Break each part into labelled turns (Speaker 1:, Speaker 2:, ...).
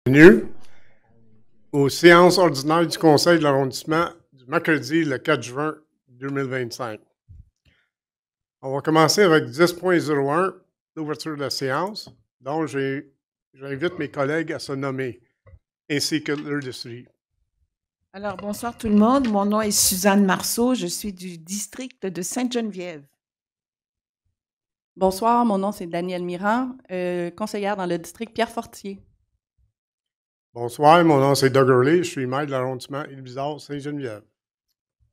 Speaker 1: Bienvenue aux séances ordinaires du Conseil de l'arrondissement du mercredi le 4 juin 2025. On va commencer avec 10.01, l'ouverture de la séance. Donc, j'invite mes collègues à se nommer, ainsi que l'heure de suivi.
Speaker 2: Alors, bonsoir tout le monde. Mon nom est Suzanne Marceau. Je suis du district de Sainte-Geneviève.
Speaker 3: Bonsoir, mon nom c'est Danielle Mirand, conseillère dans le district Pierre-Fortier.
Speaker 1: Bonsoir, mon nom c'est Doug Hurley. Je suis maire de l'arrondissement Île-Bizarre, Sainte-Geneviève.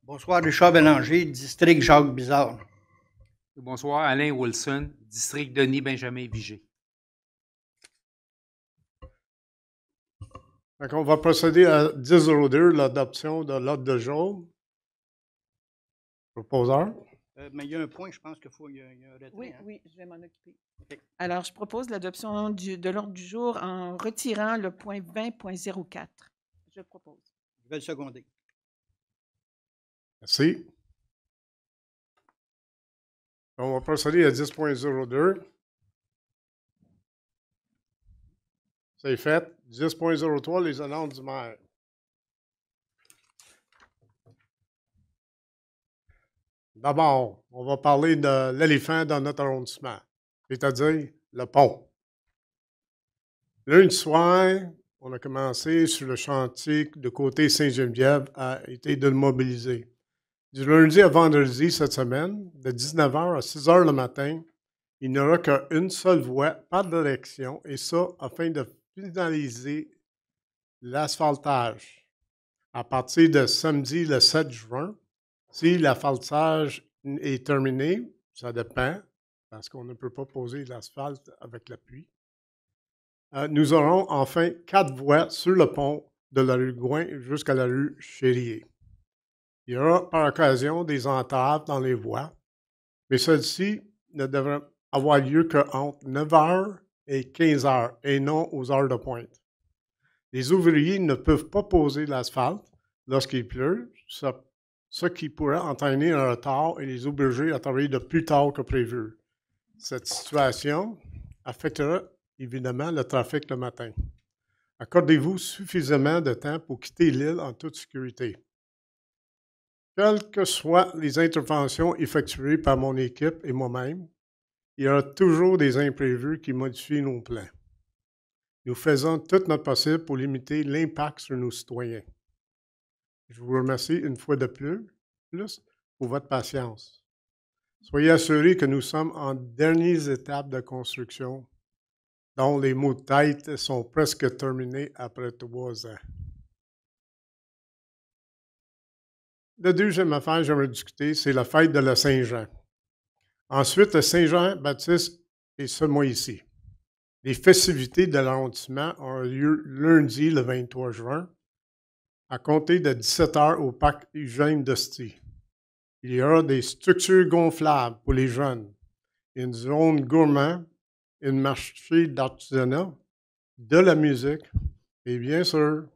Speaker 4: Bonsoir, Richard Bélanger, district Jacques-Bizarre.
Speaker 5: Bonsoir, Alain Wilson, district Denis-Benjamin-Vigée.
Speaker 1: Donc, on va procéder à 10.02, l'adoption de l'ordre de jour. Proposeur.
Speaker 4: Mais il y a un point, je pense qu'il y a un retrait.
Speaker 2: Oui, oui, je vais m'en occuper. Okay. Alors, je propose l'adoption de l'ordre du jour en retirant le point 20.04. Je propose.
Speaker 4: Je vais le seconder.
Speaker 1: Merci. On va procéder à 10.02. C'est fait. 10.03, les annonces du maire. D'abord, on va parler de l'éléphant dans notre arrondissement, c'est-à-dire le pont. Lundi soir, on a commencé sur le chantier de côté Sainte-Geneviève a été de le mobiliser. Du lundi à vendredi cette semaine, de 19h à 6h le matin, il n'y aura qu'une seule voie par direction, et ça afin de finaliser l'asphaltage. À partir de samedi le 7 juin, si l'asphaltage est terminé, ça dépend, parce qu'on ne peut pas poser l'asphalte avec la pluie, nous aurons enfin 4 voies sur le pont de la rue Gouin jusqu'à la rue Chérier. Il y aura par occasion des entraves dans les voies, mais celles-ci ne devraient avoir lieu qu'entre 9h et 15h et non aux heures de pointe. Les ouvriers ne peuvent pas poser l'asphalte lorsqu'il pleut, ce qui pourrait entraîner un retard et les obliger à travailler de plus tard que prévu. Cette situation affectera évidemment le trafic le matin. Accordez-vous suffisamment de temps pour quitter l'île en toute sécurité. Quelles que soient les interventions effectuées par mon équipe et moi-même, il y aura toujours des imprévus qui modifient nos plans. Nous faisons tout notre possible pour limiter l'impact sur nos citoyens. Je vous remercie une fois de plus pour votre patience. Soyez assurés que nous sommes en dernières étapes de construction, dont les mots de tête sont presque terminés après 3 ans. La deuxième affaire que j'aimerais discuter, c'est la fête de la Saint-Jean. Ensuite, le Saint-Jean-Baptiste est ce mois-ci. Les festivités de l'arrondissement ont lieu lundi, le 23 juin, à compter de 17h au parc Eugène d'Hostie. Il y aura des structures gonflables pour les jeunes, une zone gourmand, une marché d'artisanat, de la musique et bien sûr,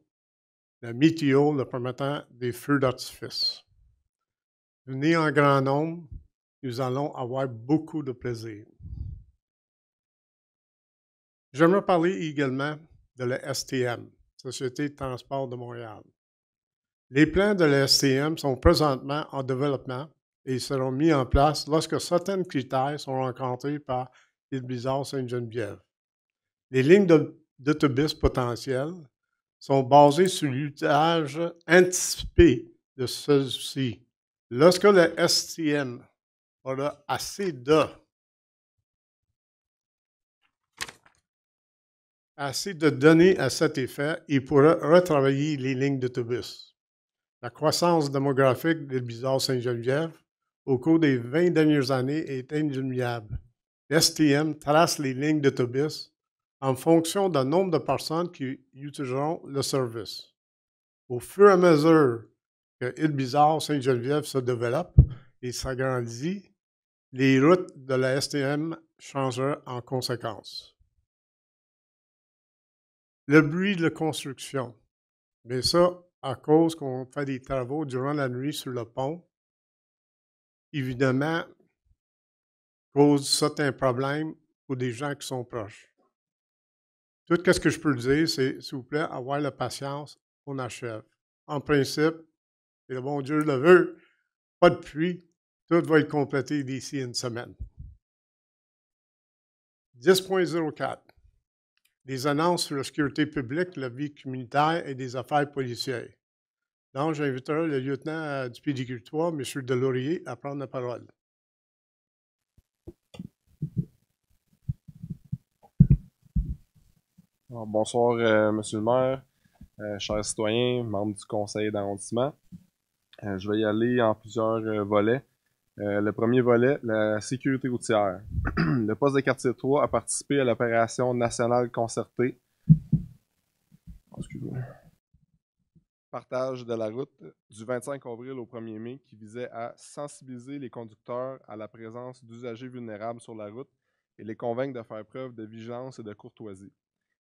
Speaker 1: la météo le permettant des feux d'artifice. Venez en grand nombre, nous allons avoir beaucoup de plaisir. J'aimerais parler également de la STM, Société de transport de Montréal. Les plans de la STM sont présentement en développement et seront mis en place lorsque certains critères sont rencontrés par Île-Bizarre Sainte-Geneviève. Les lignes d'autobus potentielles sont basées sur l'usage anticipé de ceux-ci. Lorsque la STM aura assez de données à cet effet, il pourra retravailler les lignes d'autobus. La croissance démographique d'Île-Bizarre Sainte-Geneviève au cours des 20 dernières années est indéniable. L'STM trace les lignes d'autobus en fonction du nombre de personnes qui utiliseront le service. Au fur et à mesure que Île-Bizarre Sainte-Geneviève se développe et s'agrandit, les routes de la STM changeront en conséquence. Le bruit de la construction, mais ça, à cause qu'on fait des travaux durant la nuit sur le pont, évidemment, cause certains problèmes pour des gens qui sont proches. Tout ce que je peux dire, c'est, s'il vous plaît, avoir la patience, on achève. En principe, et le bon Dieu le veut, pas de pluie, tout va être complété d'ici une semaine. 10.04. Des annonces sur la sécurité publique, la vie communautaire et des affaires policières. Donc, j'inviterai le lieutenant du PDQ 3, M. Delaurier, à prendre la parole.
Speaker 6: Alors, bonsoir, Monsieur le maire, chers citoyens, membres du conseil d'arrondissement. Je vais y aller en plusieurs volets. Le premier volet, la sécurité routière. Le poste de quartier 3 a participé à l'opération nationale concertée. Partage de la route du 25 avril au 1er mai qui visait à sensibiliser les conducteurs à la présence d'usagers vulnérables sur la route et les convaincre de faire preuve de vigilance et de courtoisie.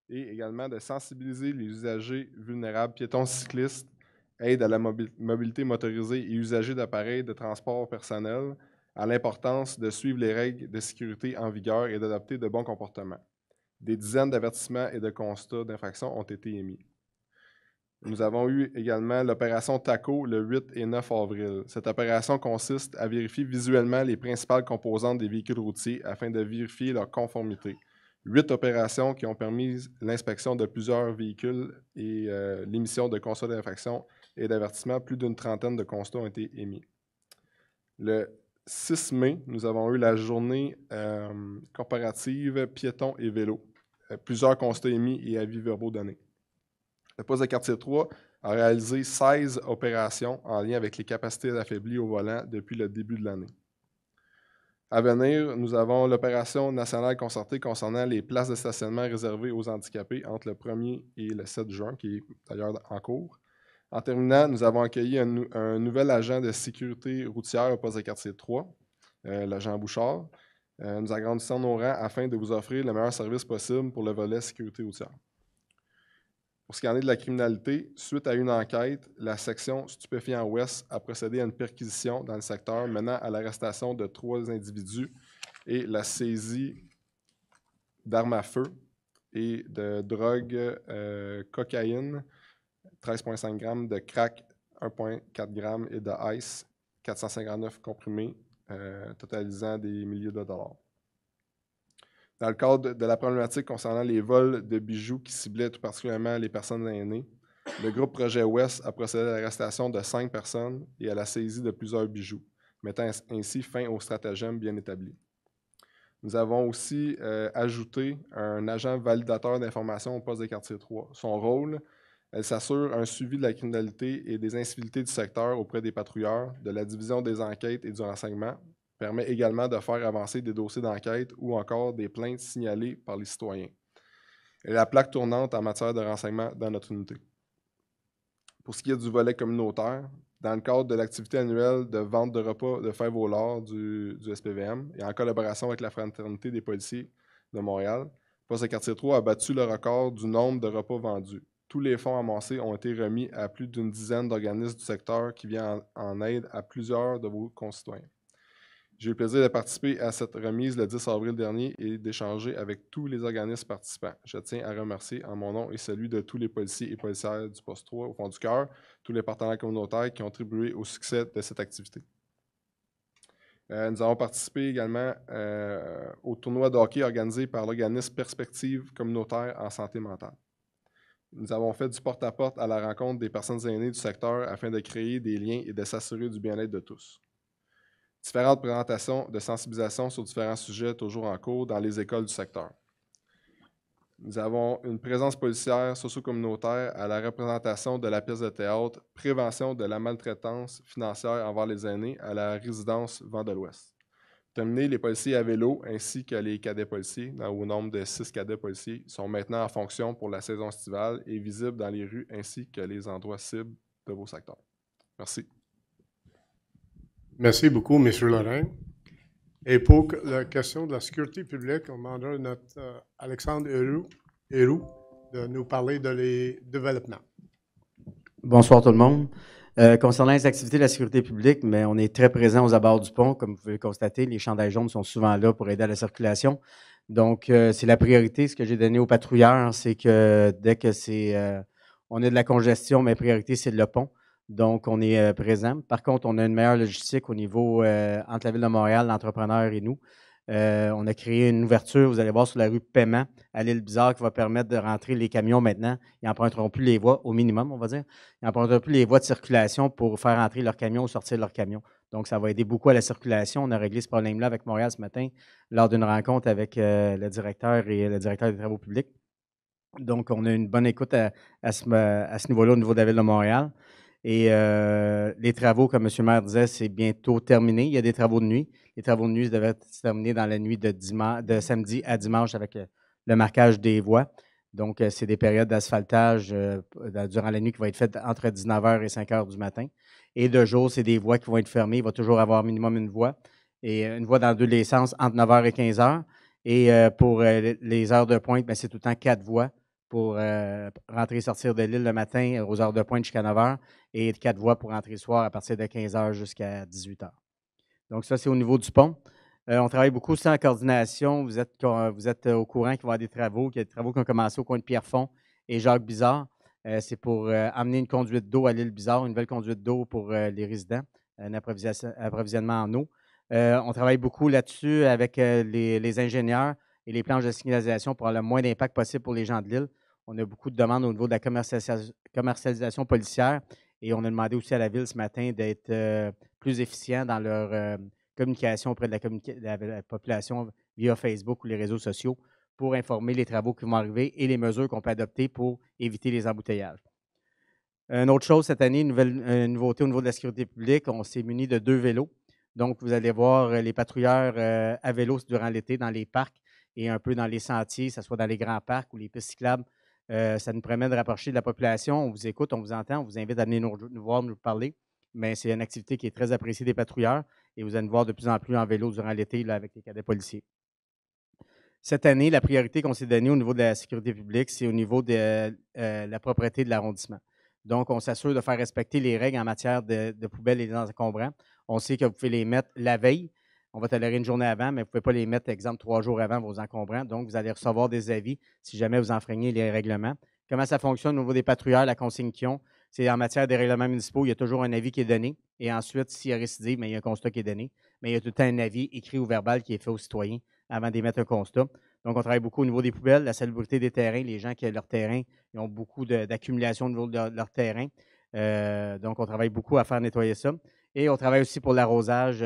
Speaker 6: Et également de sensibiliser les usagers vulnérables, piétons, cyclistes, aide à la mobilité motorisée et usagers d'appareils de transport personnel à l'importance de suivre les règles de sécurité en vigueur et d'adopter de bons comportements. Des dizaines d'avertissements et de constats d'infraction ont été émis. Nous avons eu également l'opération TACO le 8 et 9 avril. Cette opération consiste à vérifier visuellement les principales composantes des véhicules routiers afin de vérifier leur conformité. 8 opérations qui ont permis l'inspection de plusieurs véhicules et l'émission de constats d'infraction et d'avertissement. Plus d'une trentaine de constats ont été émis. Le 6 mai, nous avons eu la journée comparative piétons et vélos. Plusieurs constats émis et avis verbaux donnés. Le poste de quartier 3 a réalisé 16 opérations en lien avec les capacités affaiblies au volant depuis le début de l'année. À venir, nous avons l'opération nationale concertée concernant les places de stationnement réservées aux handicapés entre le 1er et le 7 juin, qui est d'ailleurs en cours. En terminant, nous avons accueilli un nouvel agent de sécurité routière au poste de quartier 3, l'agent Bouchard. Nous agrandissons nos rangs afin de vous offrir le meilleur service possible pour le volet sécurité routière. Pour ce qui en est de la criminalité, suite à une enquête, la section Stupéfiants Ouest a procédé à une perquisition dans le secteur menant à l'arrestation de 3 individus et la saisie d'armes à feu et de drogue cocaïne, 13,5 grammes, de crack, 1,4 grammes et de ice, 459 comprimés, totalisant des milliers de dollars. Dans le cadre de la problématique concernant les vols de bijoux qui ciblaient tout particulièrement les personnes aînées, le groupe Projet Ouest a procédé à l'arrestation de 5 personnes et à la saisie de plusieurs bijoux, mettant ainsi fin au stratagème bien établi. Nous avons aussi ajouté un agent validateur d'informations au poste de quartier 3. Son rôle, elle s'assure un suivi de la criminalité et des incivilités du secteur auprès des patrouilleurs, de la division des enquêtes et du renseignement, permet également de faire avancer des dossiers d'enquête ou encore des plaintes signalées par les citoyens. Elle est la plaque tournante en matière de renseignement dans notre unité. Pour ce qui est du volet communautaire, dans le cadre de l'activité annuelle de vente de repas de fèves au lard du SPVM et en collaboration avec la Fraternité des policiers de Montréal, le poste de quartier 3 a battu le record du nombre de repas vendus. Tous les fonds amassés ont été remis à plus d'une dizaine d'organismes du secteur qui viennent en aide à plusieurs de vos concitoyens. J'ai eu le plaisir de participer à cette remise le 10 avril dernier et d'échanger avec tous les organismes participants. Je tiens à remercier en mon nom et celui de tous les policiers et policières du poste 3 au fond du cœur, tous les partenaires communautaires qui ont contribué au succès de cette activité. Nous avons participé également au tournoi de hockey organisé par l'organisme Perspective communautaire en santé mentale. Nous avons fait du porte-à-porte à la rencontre des personnes aînées du secteur afin de créer des liens et de s'assurer du bien-être de tous. Différentes présentations de sensibilisation sur différents sujets toujours en cours dans les écoles du secteur. Nous avons une présence policière socio-communautaire à la représentation de la pièce de théâtre « Prévention de la maltraitance financière envers les aînés » à la résidence Vent de l'Ouest. Terminé, les policiers à vélo ainsi que les cadets policiers, au nombre de 6 cadets policiers, sont maintenant en fonction pour la saison estivale et visibles dans les rues ainsi que les endroits cibles de vos secteurs. Merci.
Speaker 1: Merci beaucoup, M. Lorrain. Et pour la question de la sécurité publique, on demandera à notre Alexandre Héroux de nous parler de les développements.
Speaker 7: Bonsoir tout le monde. Concernant les activités de la sécurité publique, mais on est très présent aux abords du pont. Comme vous pouvez le constater, les chandails jaunes sont souvent là pour aider à la circulation. Donc, c'est la priorité. Ce que j'ai donné aux patrouilleurs, c'est que dès que on a de la congestion, mais la priorité, c'est le pont. Donc, on est présent. Par contre, on a une meilleure logistique au niveau entre la Ville de Montréal, l'entrepreneur et nous. On a créé une ouverture, vous allez voir, sur la rue Paiement à l'île Bizarre qui va permettre de rentrer les camions maintenant. Ils n'emprunteront plus les voies, au minimum, on va dire. Ils n'emprunteront plus les voies de circulation pour faire entrer leurs camions ou sortir leurs camions. Donc, ça va aider beaucoup à la circulation. On a réglé ce problème-là avec Montréal ce matin lors d'une rencontre avec le directeur et le directeur des travaux publics. Donc, on a une bonne écoute à ce niveau-là, au niveau de la Ville de Montréal. Et les travaux, comme M. le maire disait, c'est bientôt terminé. Il y a des travaux de nuit. Les travaux de nuit devraient se terminer dans la nuit de samedi à dimanche avec le marquage des voies. Donc, c'est des périodes d'asphaltage durant la nuit qui vont être faites entre 19h et 5h du matin. Et de jour, c'est des voies qui vont être fermées. Il va toujours avoir minimum une voie. Et une voie dans les sens entre 9h et 15h. Et pour les heures de pointe, c'est tout le temps 4 voies pour rentrer et sortir de l'île le matin aux heures de pointe jusqu'à 9h et 4 voies pour rentrer le soir à partir de 15h jusqu'à 18h. Donc, ça, c'est au niveau du pont. On travaille beaucoup aussi en coordination. Vous êtes au courant qu'il va y avoir des travaux, qu'il y a des travaux qui ont commencé au coin de Pierrefonds et Jacques Bizard. C'est pour amener une conduite d'eau à l'île Bizard, une nouvelle conduite d'eau pour les résidents, un approvisionnement en eau. On travaille beaucoup là-dessus avec les ingénieurs et les planches de signalisation pour avoir le moins d'impact possible pour les gens de l'île. On a beaucoup de demandes au niveau de la commercialisation policière et on a demandé aussi à la Ville ce matin d'être plus efficient dans leur communication auprès de la population via Facebook ou les réseaux sociaux pour informer les travaux qui vont arriver et les mesures qu'on peut adopter pour éviter les embouteillages. Une autre chose, cette année, une nouveauté au niveau de la sécurité publique, on s'est muni de 2 vélos. Donc, vous allez voir les patrouilleurs à vélo durant l'été dans les parcs et un peu dans les sentiers, que ce soit dans les grands parcs ou les pistes cyclables. Ça nous permet de rapprocher de la population. On vous écoute, on vous entend, on vous invite à venir nous voir, nous parler. Mais c'est une activité qui est très appréciée des patrouilleurs et vous allez nous voir de plus en plus en vélo durant l'été avec les cadets policiers. Cette année, la priorité qu'on s'est donnée au niveau de la sécurité publique, c'est au niveau de la propreté de l'arrondissement. Donc, on s'assure de faire respecter les règles en matière de poubelles et d'encombrants. On sait que vous pouvez les mettre la veille. On va tolérer une journée avant, mais vous ne pouvez pas les mettre, exemple, 3 jours avant vos encombrants. Donc, vous allez recevoir des avis si jamais vous enfreignez les règlements. Comment ça fonctionne au niveau des patrouilleurs, la consigne qu'ils ont? C'est en matière des règlements municipaux, il y a toujours un avis qui est donné. Et ensuite, s'il y a récidive, il y a un constat qui est donné. Mais il y a tout le temps un avis écrit ou verbal qui est fait aux citoyens avant d'émettre un constat. Donc, on travaille beaucoup au niveau des poubelles, la salubrité des terrains. Les gens qui ont leur terrain, ils ont beaucoup d'accumulation au niveau de leur terrain. Donc, on travaille beaucoup à faire nettoyer ça. Et on travaille aussi pour l'arrosage,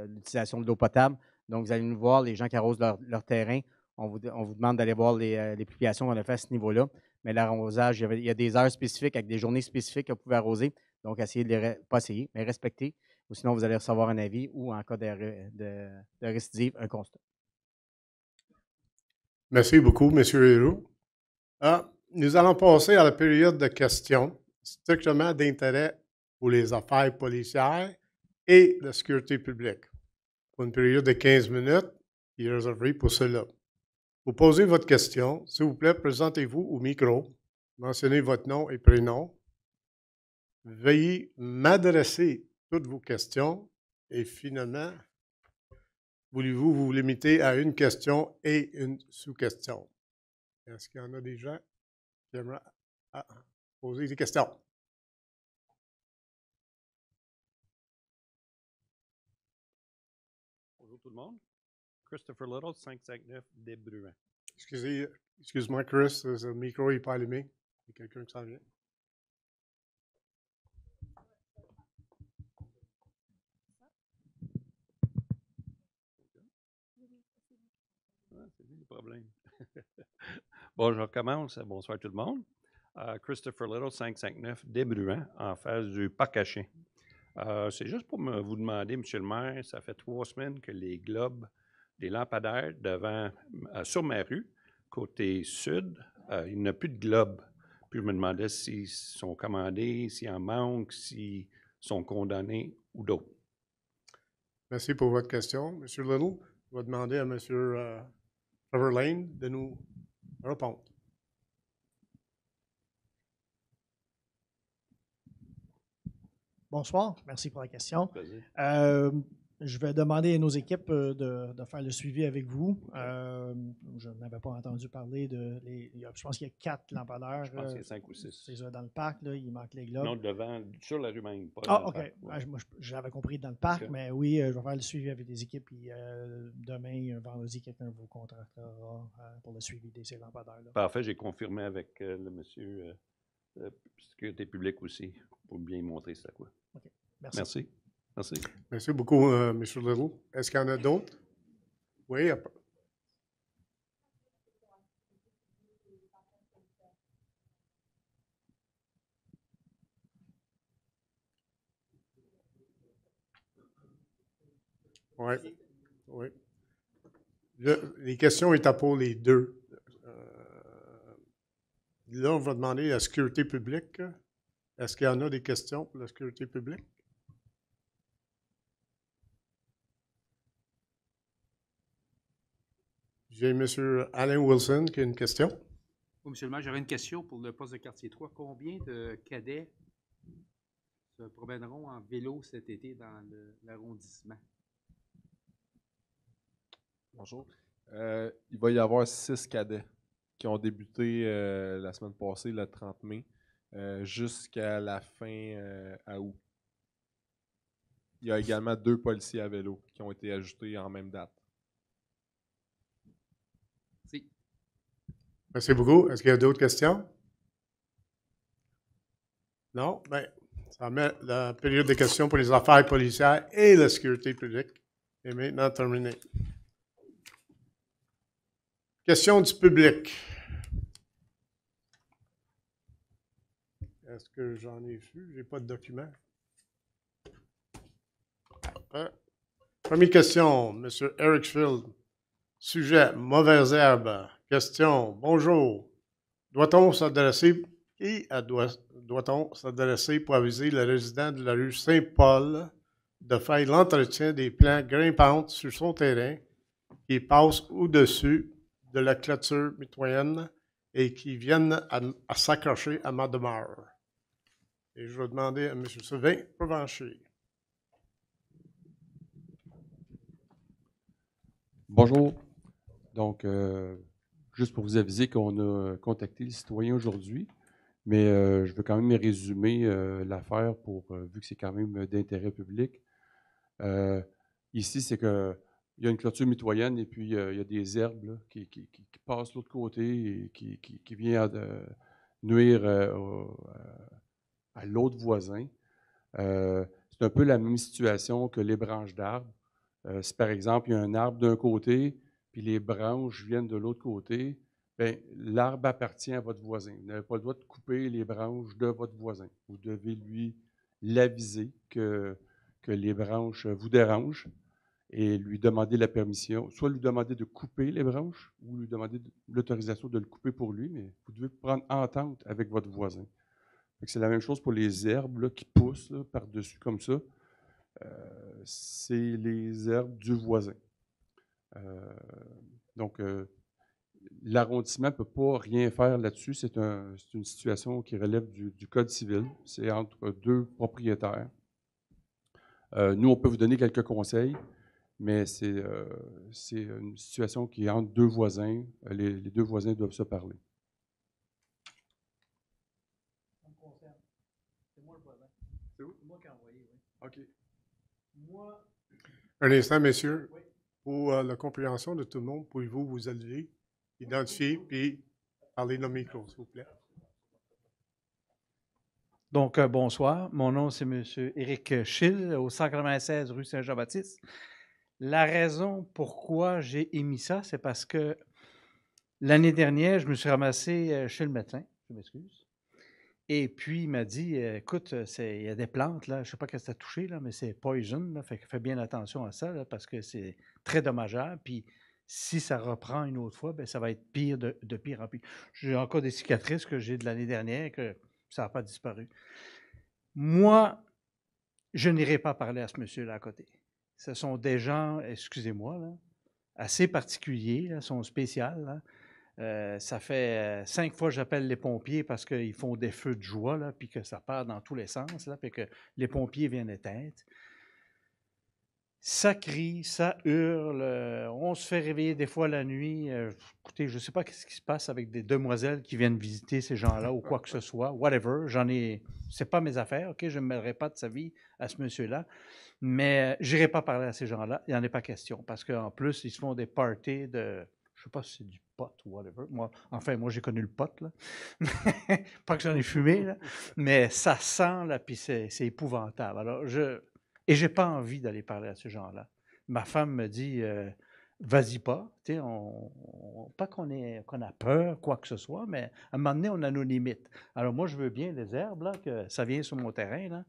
Speaker 7: l'utilisation de l'eau potable. Donc, vous allez nous voir, les gens qui arrosent leur terrain, on vous demande d'aller voir les publications qu'on a fait à ce niveau-là. Mais l'arrosage, il y a des heures spécifiques avec des journées spécifiques que vous pouvez arroser. Donc, essayez pas essayer, mais respectez. Ou sinon, vous allez recevoir un avis ou, en cas de récidive, un constat.
Speaker 1: Merci beaucoup, M. Héroux. Nous allons passer à la période de questions strictement d'intérêt pour les affaires policières et la sécurité publique. Pour une période de 15 minutes, il est réservé pour cela. Vous posez votre question. S'il vous plaît, présentez-vous au micro. Mentionnez votre nom et prénom. Veuillez m'adresser toutes vos questions et finalement, voulez-vous vous limiter à une question et une sous-question? Est-ce qu'il y en a des gens qui aimeraient poser des questions?
Speaker 8: Bonjour tout le monde. Christopher Little, 559 des Bruins.
Speaker 1: Excuse-moi, Chris, le micro n'est pas allumé. Il y a quelqu'un qui s'en vient.
Speaker 8: C'est lui le problème. Bon, je recommence. Bonsoir tout le monde. Christopher Little, 559 des Bruins, en face du parc à chiens. C'est juste pour vous demander, M. le maire, ça fait 3 semaines que les globes, des lampadaires sur ma rue, côté sud, il n'y a plus de globes. Puis je me demandais s'ils sont commandés, s'il en manque, s'ils sont condamnés ou d'autres.
Speaker 1: Merci pour votre question. M. Little, je vais demander à M. Trevor Lane de nous répondre.
Speaker 9: Bonsoir, merci pour la question. Je vais demander à nos équipes de faire le suivi avec vous. Je n'avais pas entendu parler je pense qu'il y a 4 lampadaires.
Speaker 8: Je pense qu'il y a 5 ou 6.
Speaker 9: C'est ça, dans le parc, là, il manque les globes.
Speaker 8: Non, devant, sur la rue même, pas dans
Speaker 9: Ah,
Speaker 8: le
Speaker 9: OK.
Speaker 8: parc, ouais.
Speaker 9: Moi, j'avais compris dans le parc,
Speaker 8: OK.
Speaker 9: mais oui, je vais faire le suivi avec les équipes. Puis demain, vendredi, quelqu'un vous contactera pour le suivi de ces lampadaires-là.
Speaker 8: Parfait, j'ai confirmé avec le monsieur sécurité publique aussi pour bien montrer c'est quoi.
Speaker 9: OK. Merci.
Speaker 8: Merci. Merci.
Speaker 1: Merci beaucoup, M. Little. Est-ce qu'il y en a d'autres? Oui. Oui. Oui. Les questions étaient pour les deux. Là, on va demander à la sécurité publique. Est-ce qu'il y en a des questions pour la sécurité publique? J'ai M. Alain Wilson qui a une question.
Speaker 5: Oui, monsieur le maire, j'aurais une question pour le poste de quartier 3. Combien de cadets se promèneront en vélo cet été dans l'arrondissement?
Speaker 6: Bonjour. Il va y avoir 6 cadets qui ont débuté la semaine passée, le 30 mai, jusqu'à la fin à août. Il y a également 2 policiers à vélo qui ont été ajoutés en même date.
Speaker 5: Si.
Speaker 1: Merci beaucoup. Est-ce qu'il y a d'autres questions? Non? Bien, ça met la période de questions pour les affaires policières et la sécurité publique est maintenant terminée. Question du public. Est-ce que j'en ai vu? Je n'ai pas de document. Première question, M. Eric Field. Sujet, mauvaises herbes. Question, bonjour. Doit-on s'adresser pour aviser le résident de la rue Saint-Paul de faire l'entretien des plantes grimpantes sur son terrain qui passent au-dessus de la clôture mitoyenne et qui viennent à s'accrocher à ma demeure? Et je vais demander à M. Sylvain Provencher.
Speaker 10: Bonjour. Donc, juste pour vous aviser qu'on a contacté le citoyen aujourd'hui, mais je veux quand même résumer l'affaire vu que c'est quand même d'intérêt public. Ici, c'est qu'il y a une clôture mitoyenne et puis il y a des herbes là, qui passent de l'autre côté et qui viennent nuire à l'autre voisin. C'est un peu la même situation que les branches d'arbres. Si par exemple, il y a un arbre d'un côté, puis les branches viennent de l'autre côté, bien, l'arbre appartient à votre voisin. Vous n'avez pas le droit de couper les branches de votre voisin. Vous devez lui l'aviser que les branches vous dérangent et lui demander la permission, soit lui demander de couper les branches ou lui demander l'autorisation de le couper pour lui, mais vous devez prendre entente avec votre voisin. C'est la même chose pour les herbes là, qui poussent là, par-dessus comme ça. C'est les herbes du voisin. Donc, l'arrondissement ne peut pas rien faire là-dessus. C'est une situation qui relève du Code civil. C'est entre 2 propriétaires. Nous, on peut vous donner quelques conseils, mais c'est une situation qui est entre 2 voisins. Les 2 voisins doivent se parler.
Speaker 9: C'est moi le voisin. C'est où? C'est moi qui ai envoyé, oui.
Speaker 6: OK.
Speaker 9: Moi.
Speaker 1: Un instant, messieurs.
Speaker 9: Oui.
Speaker 1: Pour la compréhension de tout le monde, pouvez-vous vous élever, identifier, puis parler dans le micro, s'il vous plaît?
Speaker 9: Donc, bonsoir. Mon nom, c'est M. Éric Schill, au 196 rue Saint-Jean-Baptiste. La raison pourquoi j'ai émis ça, c'est parce que l'année dernière, je me suis ramassé chez le médecin, je m'excuse, et puis il m'a dit, écoute, il y a des plantes, là, je ne sais pas qu'est-ce que tu as touché, là, mais c'est poison, là, fais bien attention à ça, là, parce que c'est très dommageable, puis si ça reprend une autre fois, bien, ça va être pire de pire en pire. J'ai encore des cicatrices que j'ai de l'année dernière, que ça n'a pas disparu. Moi, je n'irai pas parler à ce monsieur-là à côté. Ce sont des gens, excusez-moi, là, assez particuliers, là, sont spéciaux. Là. Ça fait 5 fois que j'appelle les pompiers parce qu'ils font des feux de joie, là, puis que ça part dans tous les sens, là, puis que les pompiers viennent éteindre. Ça crie, ça hurle, on se fait réveiller des fois la nuit. Écoutez, je ne sais pas ce qui se passe avec des demoiselles qui viennent visiter ces gens-là ou quoi que ce soit, whatever. C'est pas mes affaires, OK? Je ne mêlerai pas de sa vie à ce monsieur-là. Mais je n'irai pas parler à ces gens-là, il n'y en a pas question. Parce qu'en plus, ils se font des parties de, je ne sais pas si c'est du pot ou whatever. Moi, j'ai connu le pot, là. Pas que j'en ai fumé, là. Mais ça sent, là, puis c'est épouvantable. Alors, et je n'ai pas envie d'aller parler à ces gens-là. Ma femme me dit, vas-y pas. Tu sais, pas qu'on a peur, quoi que ce soit, mais à un moment donné, on a nos limites. Alors moi, je veux bien les herbes, là, que ça vient sur mon terrain, là.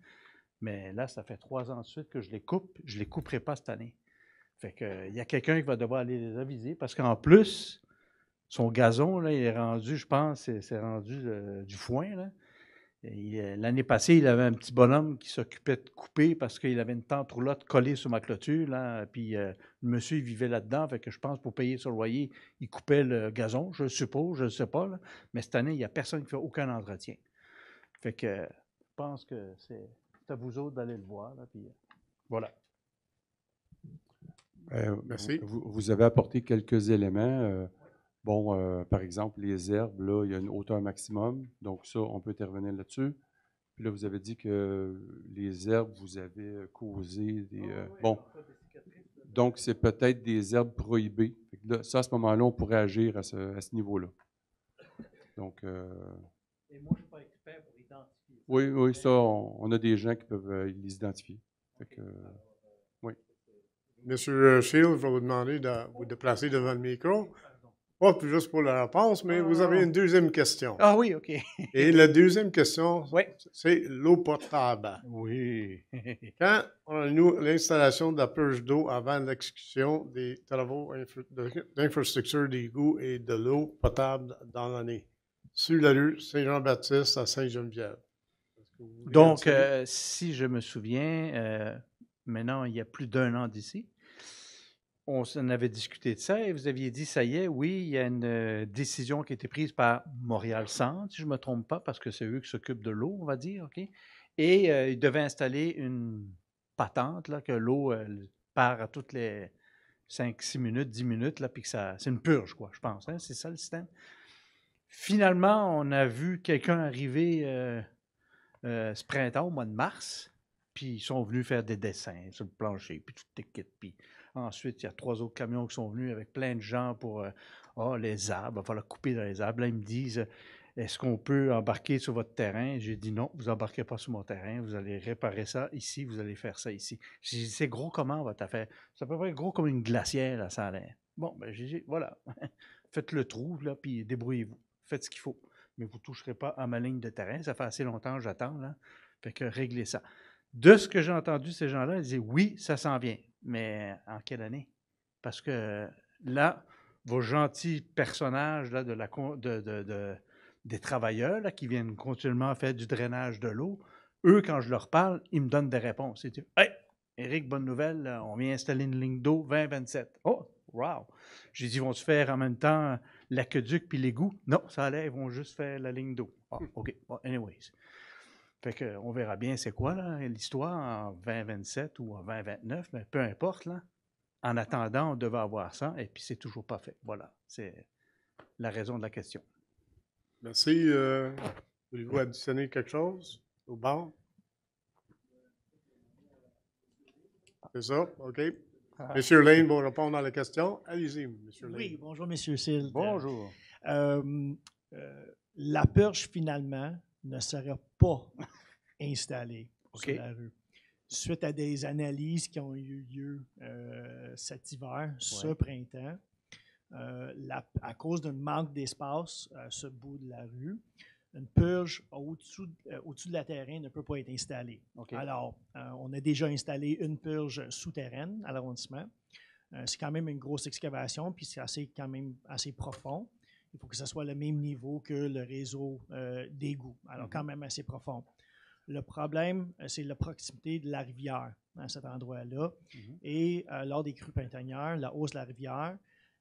Speaker 9: Mais là, ça fait 3 ans de suite que je les coupe. Je ne les couperai pas cette année. Fait que, il y a quelqu'un qui va devoir aller les aviser parce qu'en plus, son gazon, là, il est rendu, je pense, c'est rendu du foin, là. L'année passée, il avait un petit bonhomme qui s'occupait de couper parce qu'il avait une tente roulotte collée sur ma clôture. Là, puis le monsieur, il vivait là-dedans. Fait que je pense pour payer son loyer, il coupait le gazon, je suppose, je ne sais pas. Là. Mais cette année, il n'y a personne qui fait aucun entretien. Fait que je pense que c'est à vous autres d'aller le voir. Là, puis, voilà.
Speaker 1: Merci.
Speaker 10: Vous avez apporté quelques éléments. Par exemple, les herbes, là, il y a une hauteur maximum. Donc, ça, on peut intervenir là-dessus. Puis là, vous avez dit que les herbes, vous avez causé des. Donc, c'est peut-être des herbes prohibées. Fait que là, ça, à ce moment-là, on pourrait agir à ce niveau-là. Donc.
Speaker 9: Et moi, je ne suis pas expert pour identifier.
Speaker 10: Oui, ça, on a des gens qui peuvent les identifier. Fait que, oui.
Speaker 1: Monsieur Shield, je vais vous demander de vous déplacer devant le micro. Pas plus juste pour la réponse, mais vous avez une deuxième question.
Speaker 9: Ah oui, OK.
Speaker 1: Et la deuxième question,
Speaker 9: oui.
Speaker 1: c'est l'eau potable.
Speaker 9: Oui.
Speaker 1: Quand on a l'installation de la purge d'eau avant l'exécution des travaux d'infrastructure d'égouts et de l'eau potable dans l'année, sur la rue Saint-Jean-Baptiste à Sainte-Geneviève.
Speaker 9: Donc, si je me souviens, maintenant, il y a plus d'1 an d'ici, on s'en avait discuté de ça et vous aviez dit, ça y est, oui, il y a une décision qui a été prise par Montréal-Centre, si je ne me trompe pas, parce que c'est eux qui s'occupent de l'eau, on va dire, OK? Et ils devaient installer une patente, là, que l'eau part à toutes les 5-6 minutes, 10 minutes, là, puis que c'est une purge, quoi, je pense. Hein? C'est ça le système. Finalement, on a vu quelqu'un arriver ce printemps, au mois de mars, puis ils sont venus faire des dessins sur le plancher, puis tout équipe. Puis ensuite, il y a 3 autres camions qui sont venus avec plein de gens pour les arbres, il va falloir couper dans les arbres. Là, ils me disent, est-ce qu'on peut embarquer sur votre terrain? J'ai dit non, vous n'embarquez pas sur mon terrain, vous allez réparer ça ici, vous allez faire ça ici. J'ai dit, c'est gros comment votre affaire? C'est à peu près gros comme une glacière, là, ça a l'air. Bon, ben j'ai dit, voilà, faites le trou, là, puis débrouillez-vous, faites ce qu'il faut. Mais vous ne toucherez pas à ma ligne de terrain, ça fait assez longtemps que j'attends, là, fait que réglez ça. De ce que j'ai entendu, ces gens-là, ils disaient, oui, ça s'en vient. Mais en quelle année? Parce que là, vos gentils personnages là, des travailleurs là, qui viennent continuellement faire du drainage de l'eau, eux, quand je leur parle, ils me donnent des réponses. Ils disent, hey, Éric, bonne nouvelle, là, on vient installer une ligne d'eau 2027. Oh, wow! J'ai dit, vont-tu faire en même temps l'aqueduc puis l'égout? Non, ça allait, ils vont juste faire la ligne d'eau. Ah, OK. Well, anyways. Fait qu'on verra bien c'est quoi l'histoire en 2027 ou en 2029, mais peu importe. Là. En attendant, on devait avoir ça, et puis c'est toujours pas fait. Voilà, c'est la raison de la question.
Speaker 1: Merci. Voulez-vous additionner quelque chose au bar? C'est ça? OK. Monsieur Lane va répondre à la question. Allez-y, Monsieur Lane.
Speaker 11: Oui, bonjour, Monsieur Sill.
Speaker 9: Bonjour.
Speaker 11: La purge, finalement, ne sera pas installée sur la rue. Suite à des analyses qui ont eu lieu cet hiver, ce printemps, à cause d'un manque d'espace à ce bout de la rue, une purge au-dessus de la terrain ne peut pas être installée. Alors, on a déjà installé une purge souterraine à l'arrondissement. C'est quand même une grosse excavation, puis c'est quand même assez profond. Il faut que ce soit le même niveau que le réseau d'égouts. Alors, quand même assez profond. Le problème, c'est la proximité de la rivière à cet endroit-là. Et lors des crues printanières, la hausse de la rivière,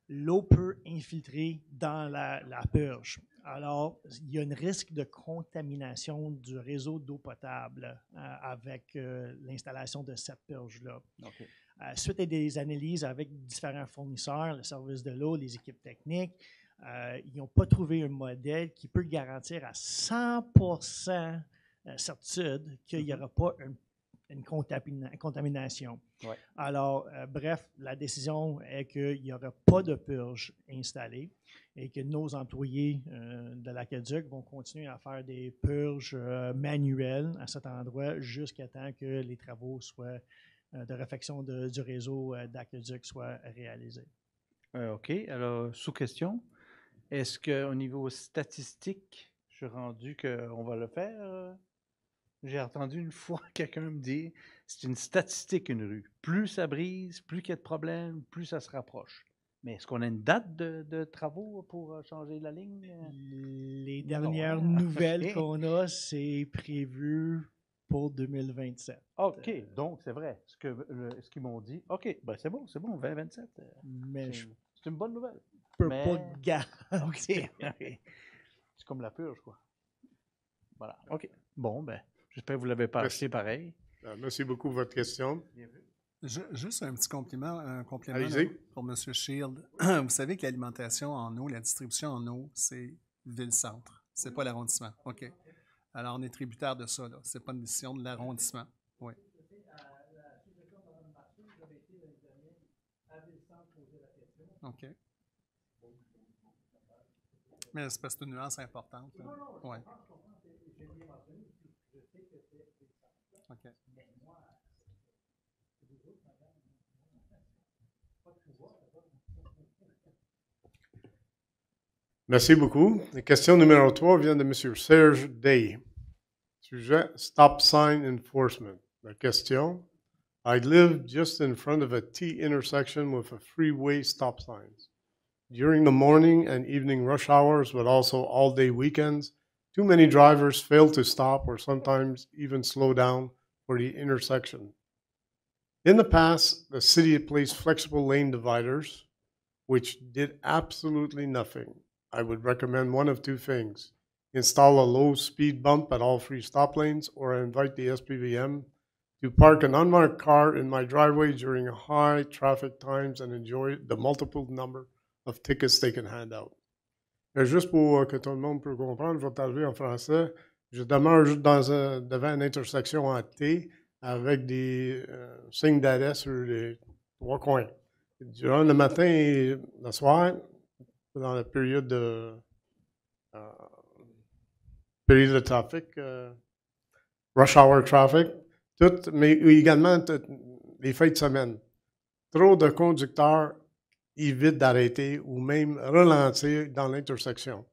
Speaker 11: l'eau peut infiltrer dans la purge. Alors, il y a un risque de contamination du réseau d'eau potable avec l'installation de cette purge-là. Suite à des analyses avec différents fournisseurs, le service de l'eau, les équipes techniques, ils n'ont pas trouvé un modèle qui peut garantir à 100% certitude qu'il n'y aura pas une contamination.
Speaker 9: Ouais.
Speaker 11: Alors, bref, la décision est qu'il n'y aura pas de purge installée et que nos employés de l'Aqueduc vont continuer à faire des purges manuelles à cet endroit jusqu'à temps que les travaux soient de réfection du réseau d'Aqueduc soient réalisés.
Speaker 9: OK. Alors, sous-question. Est-ce qu'au niveau statistique, je suis rendu qu'on va le faire? J'ai entendu une fois quelqu'un me dire c'est une statistique, une rue. Plus ça brise, plus il y a de problèmes, plus ça se rapproche. Mais est-ce qu'on a une date de travaux pour changer la ligne?
Speaker 11: Les dernières nouvelles qu'on a, c'est prévu pour 2027.
Speaker 9: OK, donc c'est vrai. Ce qu'ils m'ont dit, OK, ben c'est bon, 2027.
Speaker 11: Mais
Speaker 9: c'est une bonne nouvelle.
Speaker 11: Je ne peux pas garantir.
Speaker 9: OK. C'est comme la purge, quoi. Voilà, OK. Bon, ben, j'espère que vous l'avez pas acheté pareil.
Speaker 1: Merci beaucoup pour votre question.
Speaker 12: Juste un petit complément
Speaker 1: Allez-y.
Speaker 12: pour M. Shield. Vous savez que l'alimentation en eau, la distribution en eau, c'est ville-centre. C'est pas l'arrondissement. OK. Alors, on est tributaire de ça. Ce n'est pas une décision de l'arrondissement. Oui. OK. Mais c'est parce que c'est une nuance importante. Oui. OK.
Speaker 1: Merci beaucoup. La question numéro 3 vient de M. Serge Day. Sujet Stop Sign Enforcement. La question I live just in front of a T intersection with a freeway stop signs. During the morning and evening rush hours, but also all-day weekends, too many drivers fail to stop or sometimes even slow down for the intersection. In the past, the city had placed flexible lane dividers, which did absolutely nothing. I would recommend one of two things. Install a low speed bump at all 3 stop lanes, or invite the SPVM to park an unmarked car in my driveway during high traffic times and enjoy the multiple number of tickets they can hand out. Juste pour que tout le monde puisse comprendre, je vais t'arriver en français. Je demeure juste devant une intersection en T avec des signes d'arrêt sur les 3 coins. Durant le matin et le soir, dans la période de trafic, rush hour traffic, mais également les fins de semaine. Trop de conducteurs évitent d'arrêter ou même ralentir dans l'intersection.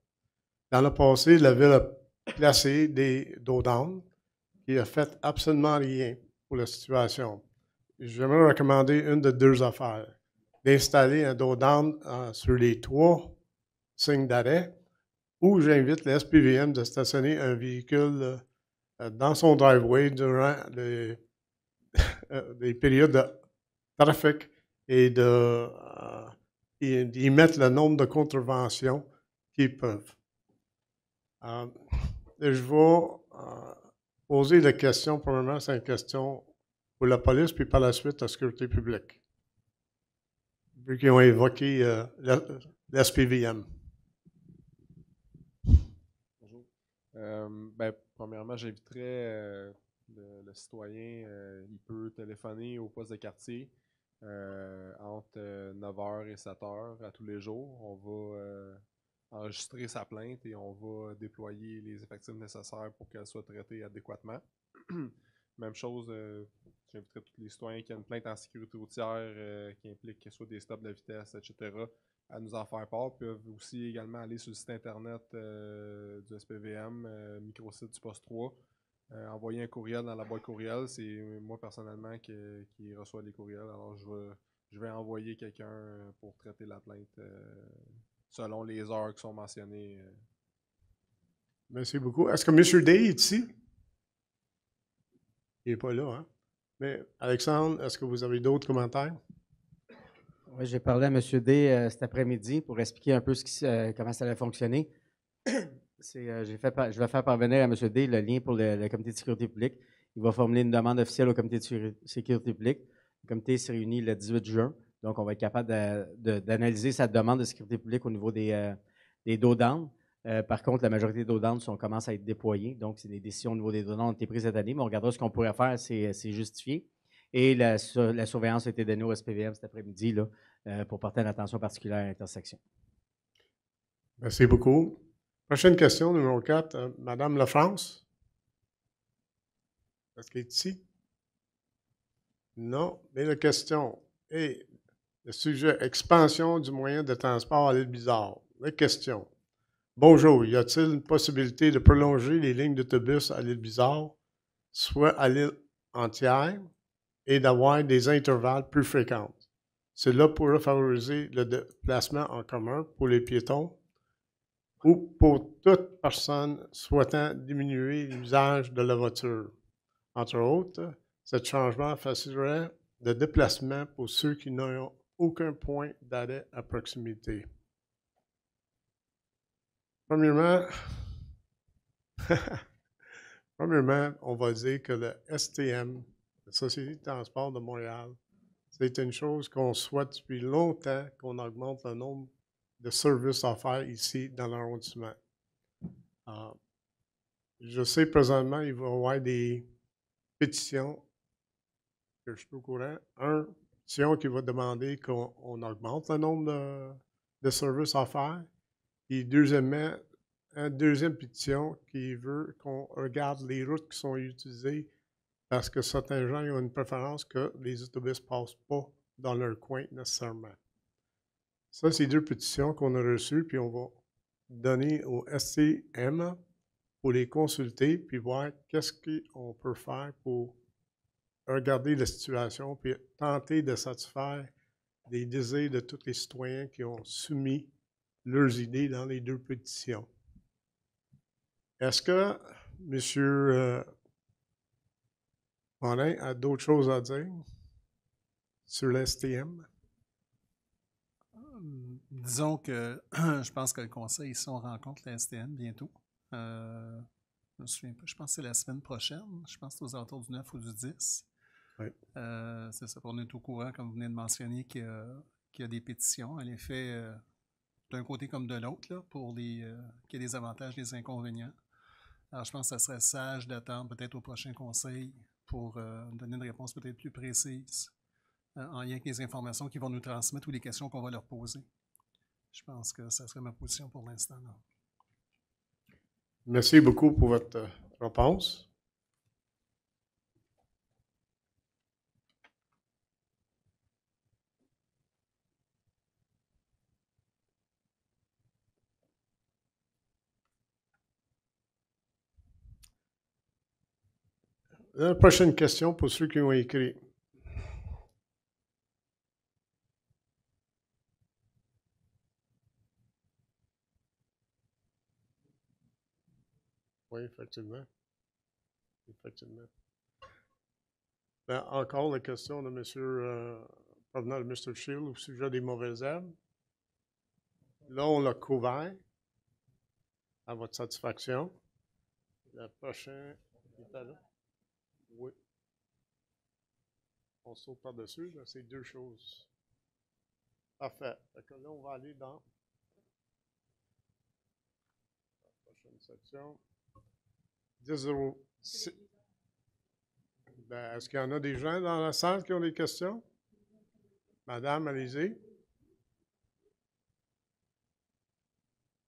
Speaker 1: Dans le passé, la ville a placé des dos-down qui a fait absolument rien pour la situation. J'aimerais recommander une de 2 affaires. D'installer un dos-down sur les 3 signes d'arrêt, ou j'invite le SPVM de stationner un véhicule dans son driveway durant les périodes de trafic et d'y mettre le nombre de contraventions qu'ils peuvent. Je vais poser la question, premièrement, c'est une question pour la police, puis par la suite la sécurité publique, vu qu'ils ont évoqué l'SPVM.
Speaker 6: Bonjour. Premièrement, j'inviterais le citoyen, il peut téléphoner au poste de quartier entre 9h et 7h à tous les jours. On va enregistrer sa plainte et on va déployer les effectifs nécessaires pour qu'elle soit traitée adéquatement. Même chose, j'inviterais tous les citoyens qui ont une plainte en sécurité routière qui implique soit des stops de vitesse, etc., à nous en faire part. Ils peuvent aussi également aller sur le site internet du SPVM, microsite du poste 3, envoyer un courriel dans la boîte courriel. C'est moi personnellement qui reçois les courriels. Alors je vais envoyer quelqu'un pour traiter la plainte selon les heures qui sont mentionnées.
Speaker 1: Merci beaucoup. Est-ce que M. Day est ici? Il n'est pas là, hein? Mais Alexandre, est-ce que vous avez d'autres commentaires?
Speaker 7: Oui, j'ai parlé à M. D cet après-midi pour expliquer un peu comment ça allait fonctionner. Je vais faire parvenir à M. D le lien pour le comité de sécurité publique. Il va formuler une demande officielle au comité de sécurité publique. Le comité s'est réuni le 18 juin. Donc, on va être capable d'analyser sa demande de sécurité publique au niveau des dodans. Par contre, la majorité des dodans commencent à être déployés. Donc, c'est des décisions au niveau des dodans qui ont été prises cette année, mais on regardera ce qu'on pourrait faire, c'est justifié. Et la surveillance a été donnée au SPVM cet après-midi pour porter une attention particulière à l'intersection.
Speaker 1: Merci beaucoup. Prochaine question, numéro 4. Madame Lafrance. Est-ce qu'elle est ici? Non. Mais la question est le sujet expansion du moyen de transport à l'île Bizarre. La question. Bonjour, y a-t-il une possibilité de prolonger les lignes d'autobus à l'île Bizarre, soit à l'île entière, et d'avoir des intervalles plus fréquents? Cela pourrait favoriser le déplacement en commun pour les piétons ou pour toute personne souhaitant diminuer l'usage de la voiture. Entre autres, ce changement faciliterait le déplacement pour ceux qui n'ont aucun point d'arrêt à proximité. Premièrement, on va dire que le STM, la Société de transport de Montréal, c'est une chose qu'on souhaite depuis longtemps, qu'on augmente le nombre de services offerts ici dans l'arrondissement. Je sais présentement, il va y avoir des pétitions, que je suis au courant. Une pétition qui va demander qu'on augmente le nombre de services offerts. Et deuxièmement, une deuxième pétition qui veut qu'on regarde les routes qui sont utilisées parce que certains gens ont une préférence que les autobus ne passent pas dans leur coin nécessairement. Ça, c'est deux pétitions qu'on a reçues, puis on va donner au STM pour les consulter, puis voir qu'est-ce qu'on peut faire pour regarder la situation, puis tenter de satisfaire les désirs de tous les citoyens qui ont soumis leurs idées dans les deux pétitions. Est-ce que M. Morin a d'autres choses à dire sur l'STM?
Speaker 12: Disons que je pense que le conseil ici, on rencontre la STM bientôt. Je me souviens pas, je pense que c'est la semaine prochaine. Je pense que c'est aux alentours du 9 ou du 10.
Speaker 1: Oui.
Speaker 12: C'est ça, on est au courant, comme vous venez de mentionner, qu'il y a des pétitions, en effet, d'un côté comme de l'autre, pour qu'il y ait des avantages et des inconvénients. Alors, je pense que ça serait sage d'attendre peut-être au prochain conseil pour donner une réponse peut-être plus précise en lien avec les informations qu'ils vont nous transmettre ou les questions qu'on va leur poser. Je pense que ça serait ma position pour l'instant.
Speaker 1: Merci beaucoup pour votre réponse. La prochaine question pour ceux qui ont écrit. Oui, effectivement. Effectivement. Ben, encore la question de M. provenant de Mr. Shield au sujet des mauvaises herbes. Là, on l'a couvert à votre satisfaction. La prochaine est là. Oui. On saute par-dessus, là, c'est deux choses. Parfait. Donc là, on va aller dans la prochaine section. 10.06. Ben, est-ce qu'il y en a des gens dans la salle qui ont des questions? Madame, allez-y.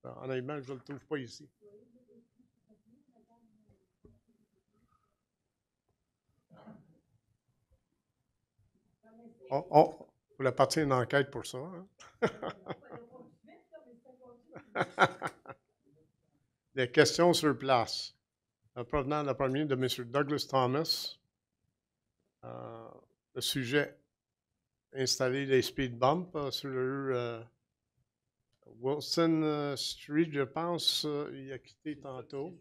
Speaker 1: Honnêtement, je ne le trouve pas ici. Vous voulez partir une enquête pour ça, hein? Des questions sur place. Provenant de la première de M. Douglas Thomas. Le sujet, installer des speed bumps sur le Wilson Street, je pense, il a quitté tantôt.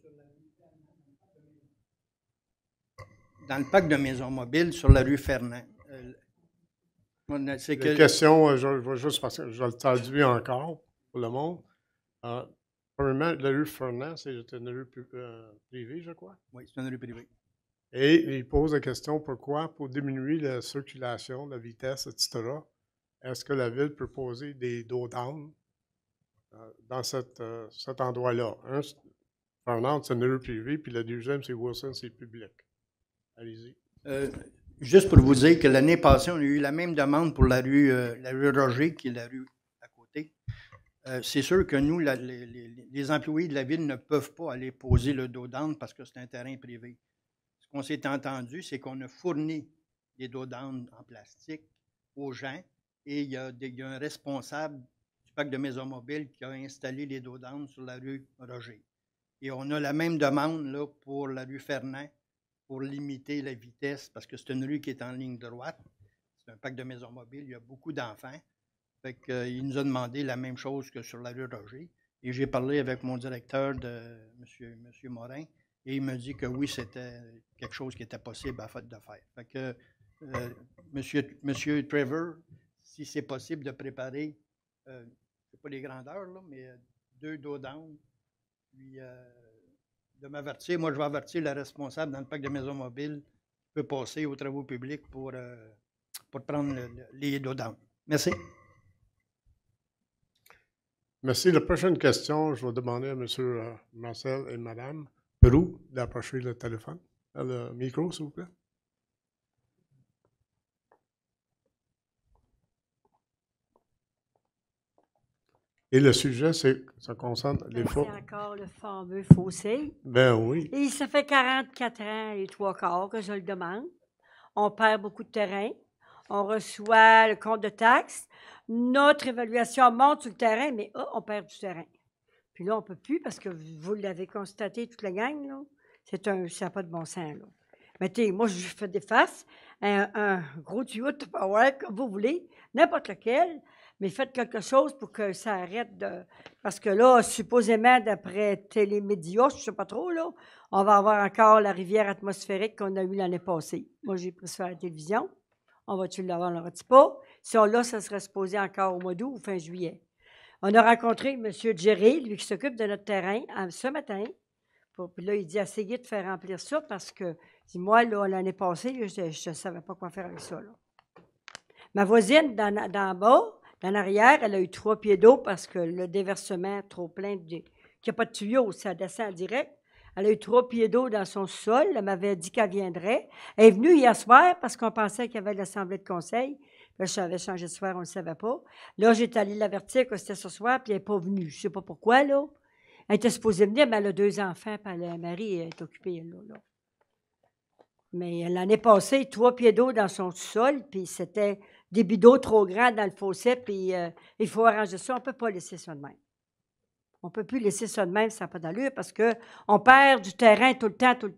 Speaker 4: Dans le parc de maisons mobiles sur la rue Fernand.
Speaker 1: Les questions, je vais juste parce que je le traduis encore pour le monde. Premièrement, la rue Fernand, c'est une rue privée, je crois.
Speaker 4: Oui, c'est une rue privée.
Speaker 1: Et il pose la question pourquoi, pour diminuer la circulation, la vitesse, etc., est-ce que la ville peut poser des dos down dans cet endroit-là? Un, Fernand, c'est une rue privée, puis le deuxième, c'est Wilson, c'est public. Allez-y.
Speaker 4: Juste pour vous dire que l'année passée, on a eu la même demande pour la rue Roger, qui est la rue à côté. C'est sûr que nous, les employés de la ville ne peuvent pas aller poser le dos down parce que c'est un terrain privé. Ce qu'on s'est entendu, c'est qu'on a fourni des dos down en plastique aux gens et il y a un responsable du parc de maisons mobiles qui a installé les dos down sur la rue Roger. Et on a la même demande là, pour la rue Fernand pour limiter la vitesse parce que c'est une rue qui est en ligne droite. C'est un parc de maisons mobiles, il y a beaucoup d'enfants. Fait qu'il nous a demandé la même chose que sur la rue Roger. Et j'ai parlé avec mon directeur, M. Morin, et il m'a dit que oui, c'était quelque chose qui était possible à de faire. Fait que, M. Trevor, si c'est possible de préparer, je ne sais pas les grandeurs, là, mais 2 dos down, puis de m'avertir. Moi, je vais avertir le responsable dans le parc de maisons mobiles qui peut passer aux travaux publics pour prendre les dos down. Merci.
Speaker 1: Merci. La prochaine question, je vais demander à M. Marcel et Mme Perrou d'approcher le téléphone. Le micro, s'il vous plaît. Et le sujet, ça concerne les
Speaker 13: C'est encore le fameux fossé.
Speaker 1: Ben oui.
Speaker 13: Et ça fait 44 ans et 3/4 que je le demande. On perd beaucoup de terrain. On reçoit le compte de taxes. Notre évaluation monte sur le terrain, mais on perd du terrain. Puis là, on ne peut plus parce que vous l'avez constaté, toute la gang, là. Ça n'a pas de bon sens, là. Mais tu sais, moi, je fais des faces, un gros tuyau de Tupperware, comme vous voulez, n'importe lequel, mais faites quelque chose pour que ça arrête de... Parce que là, supposément, d'après Télémédia, je ne sais pas trop, là, on va avoir encore la rivière atmosphérique qu'on a eue l'année passée. Moi, j'ai pris ça à la télévision. On va-tu l'avoir, on ne l'aura pas? Si on l'a, ça serait supposé encore au mois d'août ou fin juillet. On a rencontré M. Jerry, lui qui s'occupe de notre terrain, ce matin. Puis là, il dit, essayez de faire remplir ça parce que, moi, là, l'année passée, je ne savais pas quoi faire avec ça, là. Ma voisine, d'en bas, en arrière, elle a eu 3 pieds d'eau parce que le déversement trop plein, qu'il n'y a pas de tuyau, ça descend en direct. Elle a eu 3 pieds d'eau dans son sol. Elle m'avait dit qu'elle viendrait. Elle est venue hier soir parce qu'on pensait qu'il y avait l'assemblée de conseil. Là, je savais changer de soir, on ne le savait pas. Là, j'étais allée l'avertir que c'était ce soir, puis elle n'est pas venue. Je ne sais pas pourquoi, là. Elle était supposée venir, mais elle a 2 enfants, puis le mari est occupé, là. Mais l'année passée, 3 pieds d'eau dans son sol, puis c'était des bidons trop grands dans le fossé, puis il faut arranger ça. On ne peut pas laisser ça de même. On ne peut plus laisser ça de même, ça n'a pas d'allure, parce qu'on perd du terrain tout le temps. Puis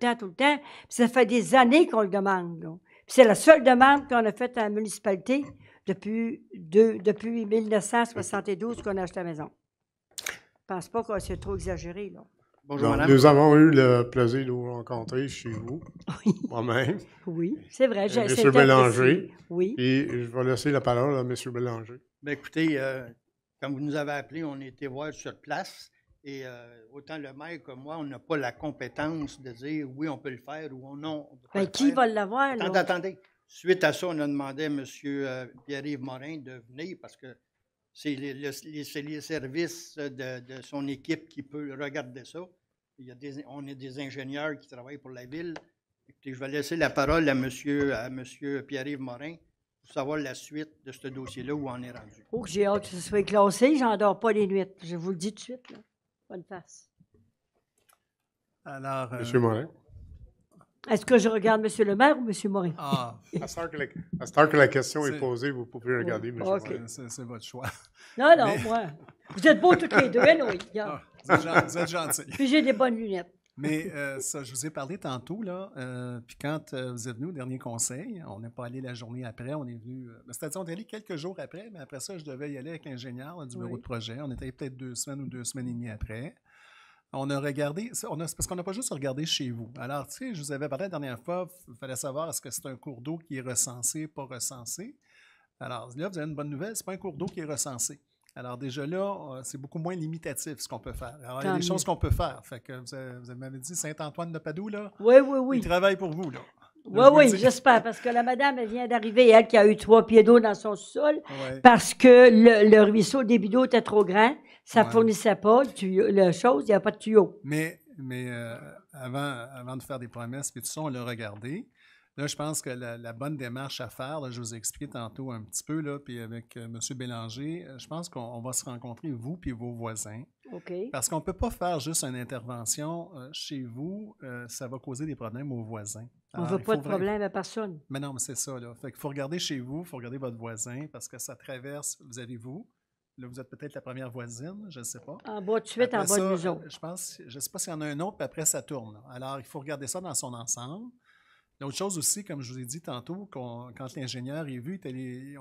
Speaker 13: ça fait des années qu'on le demande, là. Puis c'est la seule demande qu'on a faite à la municipalité depuis 1972 qu'on a acheté la maison. Je ne pense pas que c'est trop exagéré, là.
Speaker 4: Bonjour, madame.
Speaker 1: Nous avons eu le plaisir de vous rencontrer chez vous, moi-même.
Speaker 13: Oui, c'est vrai.
Speaker 1: M. Bélanger.
Speaker 13: Oui.
Speaker 1: Et je vais laisser la parole à M. Bélanger.
Speaker 4: Bien, écoutez, quand vous nous avez appelés, on a été voir sur place. Et autant le maire que moi, on n'a pas la compétence de dire oui, on peut le faire ou non.
Speaker 13: Bien, qui va l'avoir, là?
Speaker 4: Attendez. Suite à ça, on a demandé à M. Pierre-Yves Morin de venir parce que c'est les services de son équipe qui peut regarder ça. On a des ingénieurs qui travaillent pour la ville. Écoutez, je vais laisser la parole à M. Pierre-Yves Morin pour savoir la suite de ce dossier-là, où on est rendu.
Speaker 13: Oh, j'ai hâte que ce soit classé. J'en dors pas les nuits. Je vous le dis tout de suite, là. Bonne face.
Speaker 12: Alors,
Speaker 1: M. Morin.
Speaker 13: Est-ce que je regarde M. le maire ou M. Morin?
Speaker 12: Ah.
Speaker 1: À ce temps que la question est posée, vous pouvez regarder M. Morin.
Speaker 12: C'est votre choix.
Speaker 13: Non, moi. Vous êtes beaux toutes les deux, hein, oui.
Speaker 12: Vous êtes gentils.
Speaker 13: Puis j'ai des bonnes lunettes.
Speaker 12: Mais ça, je vous ai parlé tantôt, là. Puis quand vous êtes venu au dernier conseil, on n'est pas allé la journée après, on est venu. C'est-à-dire, on est allé quelques jours après, mais après ça, je devais y aller avec l'ingénieur du bureau de projet. On était peut-être 2 semaines ou 2 semaines et demie après. On a regardé, parce qu'on n'a pas juste regardé chez vous. Alors, tu sais, je vous avais parlé la dernière fois, il fallait savoir est-ce que c'est un cours d'eau qui est recensé, pas recensé. Alors, là, vous avez une bonne nouvelle, c'est pas un cours d'eau qui est recensé. Alors déjà là, c'est beaucoup moins limitatif ce qu'on peut faire. Alors, il y a
Speaker 13: Tant
Speaker 12: des choses
Speaker 13: mieux.
Speaker 12: qu'on peut faire. Fait que vous m'avez dit Saint-Antoine de Padoue, là?
Speaker 13: Oui, oui, oui.
Speaker 12: Il travaille pour vous, là.
Speaker 13: Oui,
Speaker 12: Je vous
Speaker 13: oui,
Speaker 12: le dis.
Speaker 13: j'espère, parce que la madame, elle vient d'arriver, elle qui a eu 3 pieds d'eau dans son sol,
Speaker 12: Ouais.
Speaker 13: parce que le ruisseau des d'eau était trop grand, ça ne
Speaker 12: Ouais.
Speaker 13: fournissait pas le chose, il n'y a pas de tuyau.
Speaker 12: Mais avant de faire des promesses, puis tout ça, on l'a regardé. Là, je pense que la bonne démarche à faire, là, je vous ai expliqué tantôt un petit peu, là, puis avec M. Bélanger, je pense qu'on va se rencontrer, vous puis vos voisins.
Speaker 13: OK.
Speaker 12: Parce qu'on ne peut pas faire juste une intervention chez vous, ça va causer des problèmes aux voisins.
Speaker 13: On ne
Speaker 12: Alors,
Speaker 13: veut
Speaker 12: il
Speaker 13: pas
Speaker 12: faut
Speaker 13: de problème à personne.
Speaker 12: Mais non, mais c'est ça, là. Fait qu'il faut regarder chez vous, il faut regarder votre voisin, parce que ça traverse, vous avez vous. Là, vous êtes peut-être la première voisine, je ne sais pas.
Speaker 13: En bas de suite, en
Speaker 12: Après
Speaker 13: bas de
Speaker 12: ça,
Speaker 13: nous autres.
Speaker 12: je ne sais pas s'il y en a un autre, puis après, ça tourne, là. Alors, il faut regarder ça dans son ensemble. L'autre chose aussi, comme je vous ai dit tantôt, quand l'ingénieur est vu,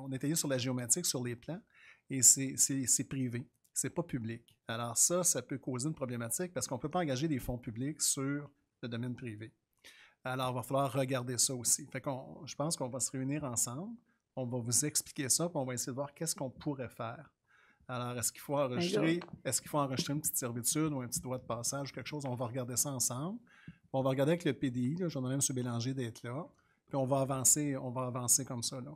Speaker 12: on est allé sur la géométrique, sur les plans, et c'est privé, c'est pas public. Alors ça peut causer une problématique parce qu'on ne peut pas engager des fonds publics sur le domaine privé. Alors, il va falloir regarder ça aussi. Fait je pense qu'on va se réunir ensemble, on va vous expliquer ça, puis on va essayer de voir qu'est-ce qu'on pourrait faire. Alors, est-ce qu'il faut enregistrer une petite servitude ou un petit droit de passage ou quelque chose? On va regarder ça ensemble. On va regarder avec le PDI, là, je vais demander à M. Bélanger d'être là, puis on va avancer comme ça, là.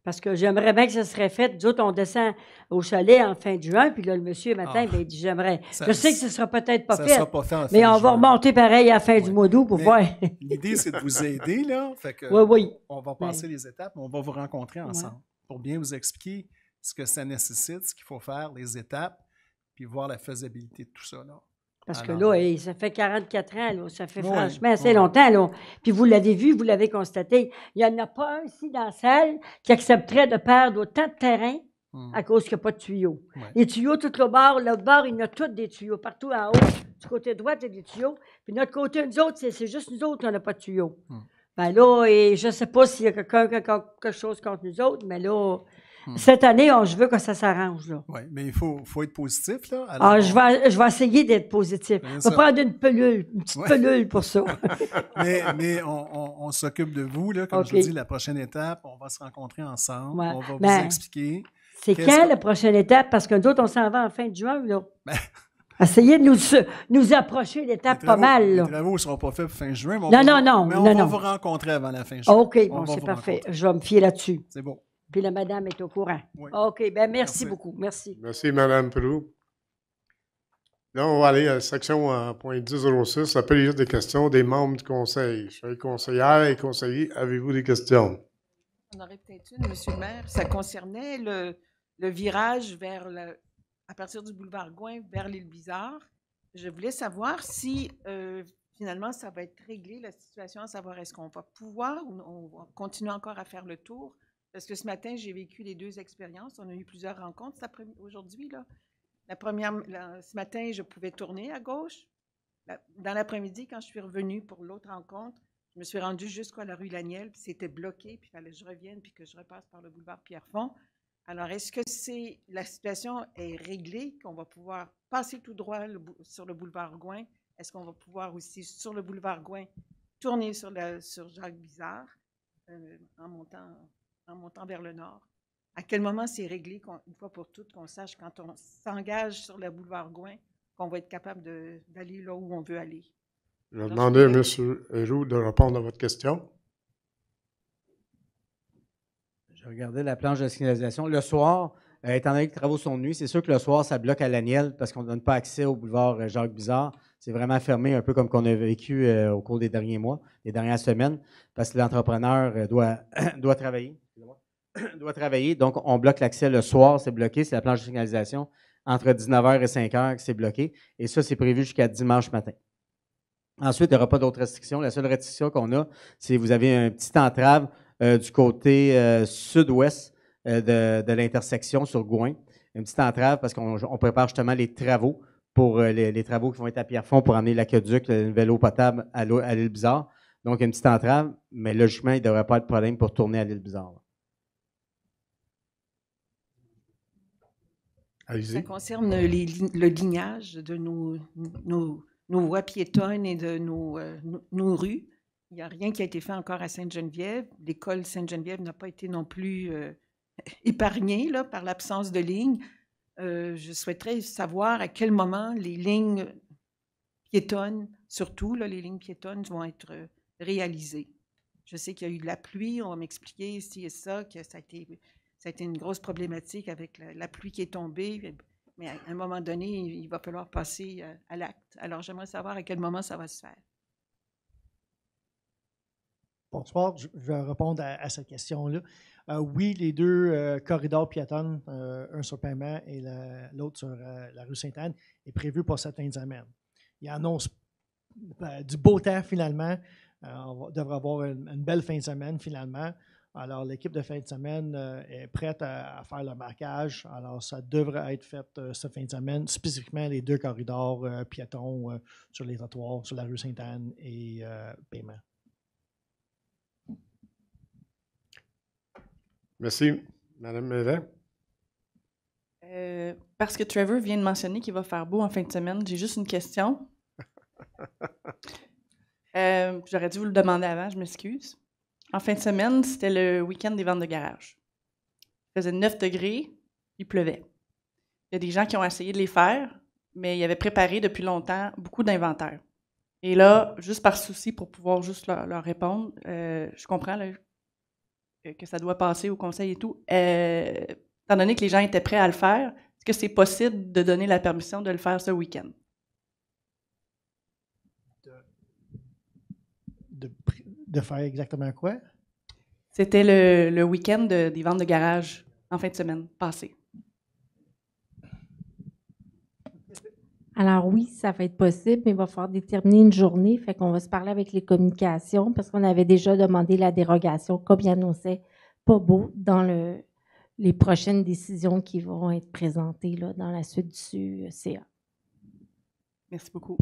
Speaker 13: Parce que j'aimerais bien que ça serait fait. Nous autres, on descend au chalet en fin de juin, puis là, le monsieur, matin, ben, il dit j'aimerais. Je sais que ce ne sera peut-être pas
Speaker 12: ça
Speaker 13: fait,
Speaker 12: sera pas fait en fin
Speaker 13: mais
Speaker 12: de
Speaker 13: on va
Speaker 12: juin.
Speaker 13: remonter pareil à la fin du mois d'août pour voir.
Speaker 12: L'idée, c'est de vous aider, là. Fait que
Speaker 13: Oui.
Speaker 12: on va passer les étapes, mais on va vous rencontrer ensemble pour bien vous expliquer ce que ça nécessite, ce qu'il faut faire, les étapes, puis voir la faisabilité de tout ça, là.
Speaker 13: Parce
Speaker 12: Alors,
Speaker 13: que là, ça fait 44 ans, là, ça fait
Speaker 12: Ouais,
Speaker 13: franchement assez longtemps. Là. Puis vous l'avez vu, vous l'avez constaté. Il n'y en a pas un ici dans la salle qui accepterait de perdre autant de terrain à cause qu'il n'y a pas de tuyaux.
Speaker 12: Ouais.
Speaker 13: Les tuyaux, tout le bord, l'autre bord, il y en a tous des tuyaux. Partout en haut, du côté droit, il y a des tuyaux. Puis de notre côté, nous autres, c'est juste nous autres qui n'avons pas de tuyaux. Ben là, et je ne sais pas s'il y a quelqu'un qui a quelque chose contre nous autres, mais là, cette année, je veux que ça s'arrange.
Speaker 12: Oui, mais il faut être positif, là.
Speaker 13: Alors, je vais essayer d'être positif. Je vais prendre une petite pelule pour ça.
Speaker 12: mais on s'occupe de vous, là. Comme je vous dis, la prochaine étape, on va se rencontrer ensemble.
Speaker 13: Ouais.
Speaker 12: On va vous
Speaker 13: Ben,
Speaker 12: expliquer.
Speaker 13: C'est quand la prochaine étape? Parce que nous autres, on s'en va en fin de juin, là. Essayez de nous approcher l'étape pas mal, là.
Speaker 12: Les travaux ne seront pas faits pour fin juin, mais on va vous rencontrer avant la fin juin.
Speaker 13: OK, bon, c'est parfait. Je vais me fier là-dessus.
Speaker 12: C'est bon.
Speaker 13: Puis la madame est au courant.
Speaker 12: Oui.
Speaker 13: OK, bien merci beaucoup. Merci.
Speaker 1: Merci, Mme Proulx. Là, on va aller à la section .1006, la période des questions des membres du conseil. Chers conseillères et conseillers, avez-vous des questions?
Speaker 2: On aurait peut-être une, M. le maire. Ça concernait le virage à partir du boulevard Gouin vers l'île Bizarre. Je voulais savoir si, finalement, ça va être réglé, la situation, à savoir est-ce qu'on va pouvoir ou on va continuer encore à faire le tour. Parce que ce matin, j'ai vécu les 2 expériences. On a eu plusieurs rencontres aujourd'hui. La première, ce matin, je pouvais tourner à gauche. Dans l'après-midi, quand je suis revenue pour l'autre rencontre, je me suis rendue jusqu'à la rue Laniel, puis c'était bloqué, puis il fallait que je revienne, puis que je repasse par le boulevard Pierrefonds. Alors, est-ce que la situation est réglée, qu'on va pouvoir passer tout droit sur le boulevard Gouin? Est-ce qu'on va pouvoir aussi, sur le boulevard Gouin, tourner sur Jacques Bizarre en montant vers le nord? À quel moment c'est réglé, une fois pour toutes, qu'on sache quand on s'engage sur le boulevard Gouin, qu'on va être capable d'aller là où on veut aller?
Speaker 1: Je vais demander à M. Héroux de répondre à votre question.
Speaker 7: Je regardais la planche de signalisation. Le soir, étant donné que les travaux sont de nuit, c'est sûr que le soir, ça bloque à Laniel parce qu'on ne donne pas accès au boulevard Jacques Bizarre. C'est vraiment fermé, un peu comme qu'on a vécu au cours des derniers mois, des dernières semaines, parce que l'entrepreneur doit travailler. Donc, on bloque l'accès le soir, c'est bloqué, c'est la planche de signalisation. Entre 19h et 5h, c'est bloqué. Et ça, c'est prévu jusqu'à dimanche matin. Ensuite, il n'y aura pas d'autres restrictions. La seule restriction qu'on a, c'est que vous avez une petite entrave du côté sud-ouest de l'intersection sur Gouin. Une petite entrave parce qu'on prépare justement les travaux pour les travaux qui vont être à Pierrefonds pour amener l'aqueduc, la nouvelle eau potable à l'île Bizarre. Donc, une petite entrave, mais logiquement, il ne devrait pas être de problème pour tourner à l'île Bizarre.
Speaker 2: Ça concerne le lignage de nos voies piétonnes et de nos rues. Il n'y a rien qui a été fait encore à Sainte-Geneviève. L'école Sainte-Geneviève n'a pas été non plus épargnée là, par l'absence de ligne. je souhaiterais savoir à quel moment les lignes piétonnes, surtout là, les lignes piétonnes, vont être réalisées. Je sais qu'il y a eu de la pluie, on va m'expliquer ici et ça, que ça a été une grosse problématique avec la pluie qui est tombée, mais à un moment donné, il va falloir passer à l'acte. Alors, j'aimerais savoir à quel moment ça va se faire.
Speaker 11: Bonsoir, je vais répondre à cette question-là. Oui, les deux corridors piétonnes, un sur Paiement et l'autre sur la rue Sainte-Anne, est prévu pour cette fin de semaine. Il annonce du beau temps finalement. On devrait avoir une belle fin de semaine finalement. Alors, l'équipe de fin de semaine est prête à faire le marquage. Alors, ça devrait être fait cette fin de semaine, spécifiquement les deux corridors piétons sur les trottoirs, sur la rue Sainte-Anne et Paiement.
Speaker 1: Merci. Madame Mélet?
Speaker 3: Parce que Trevor vient de mentionner qu'il va faire beau en fin de semaine, j'ai juste une question. J'aurais dû vous le demander avant, je m'excuse. En fin de semaine, c'était le week-end des ventes de garage. Il faisait 9 degrés, il pleuvait. Il y a des gens qui ont essayé de les faire, mais ils avaient préparé depuis longtemps beaucoup d'inventaire. Et là, juste par souci pour pouvoir juste leur répondre, je comprends là, que ça doit passer au conseil et tout. Étant donné que les gens étaient prêts à le faire, est-ce que c'est possible de donner la permission de le faire ce week-end?
Speaker 11: De faire exactement quoi?
Speaker 3: C'était le week-end des ventes de garage en fin de semaine passée.
Speaker 14: Alors oui, ça va être possible, mais il va falloir déterminer une journée. Fait qu'on va se parler avec les communications parce qu'on avait déjà demandé la dérogation, comme il annonçait pas beau, dans les prochaines décisions qui vont être présentées là, dans la suite du CA.
Speaker 3: Merci beaucoup.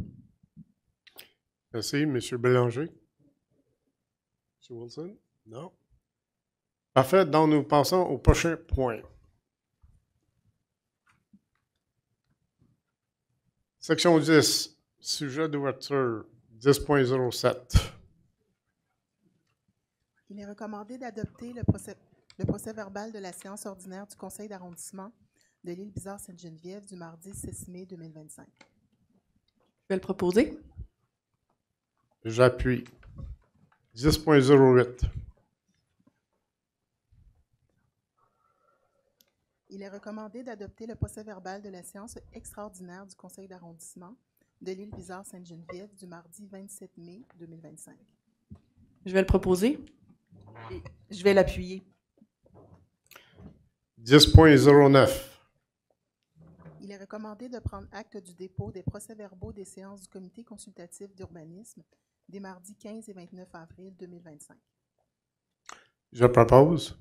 Speaker 1: Merci. M. Bélanger? M. Wilson? Non? Parfait. Donc, nous passons au prochain point. Section 10, sujet d'ouverture 10.07.
Speaker 15: Il est recommandé d'adopter le procès verbal de la séance ordinaire du Conseil d'arrondissement de l'île Bizarre-Sainte-Geneviève du mardi 6 mai 2025.
Speaker 3: Je vais le proposer.
Speaker 1: J'appuie. 10.08.
Speaker 15: Il est recommandé d'adopter le procès-verbal de la séance extraordinaire du Conseil d'arrondissement de l'île Bizarre-Sainte-Geneviève du mardi 27 mai 2025.
Speaker 3: Je vais le proposer.
Speaker 2: Et je vais l'appuyer.
Speaker 1: 10.09.
Speaker 15: Il est recommandé de prendre acte du dépôt des procès-verbaux des séances du Comité consultatif d'urbanisme des mardis 15 et 29 avril 2025.
Speaker 1: Je propose.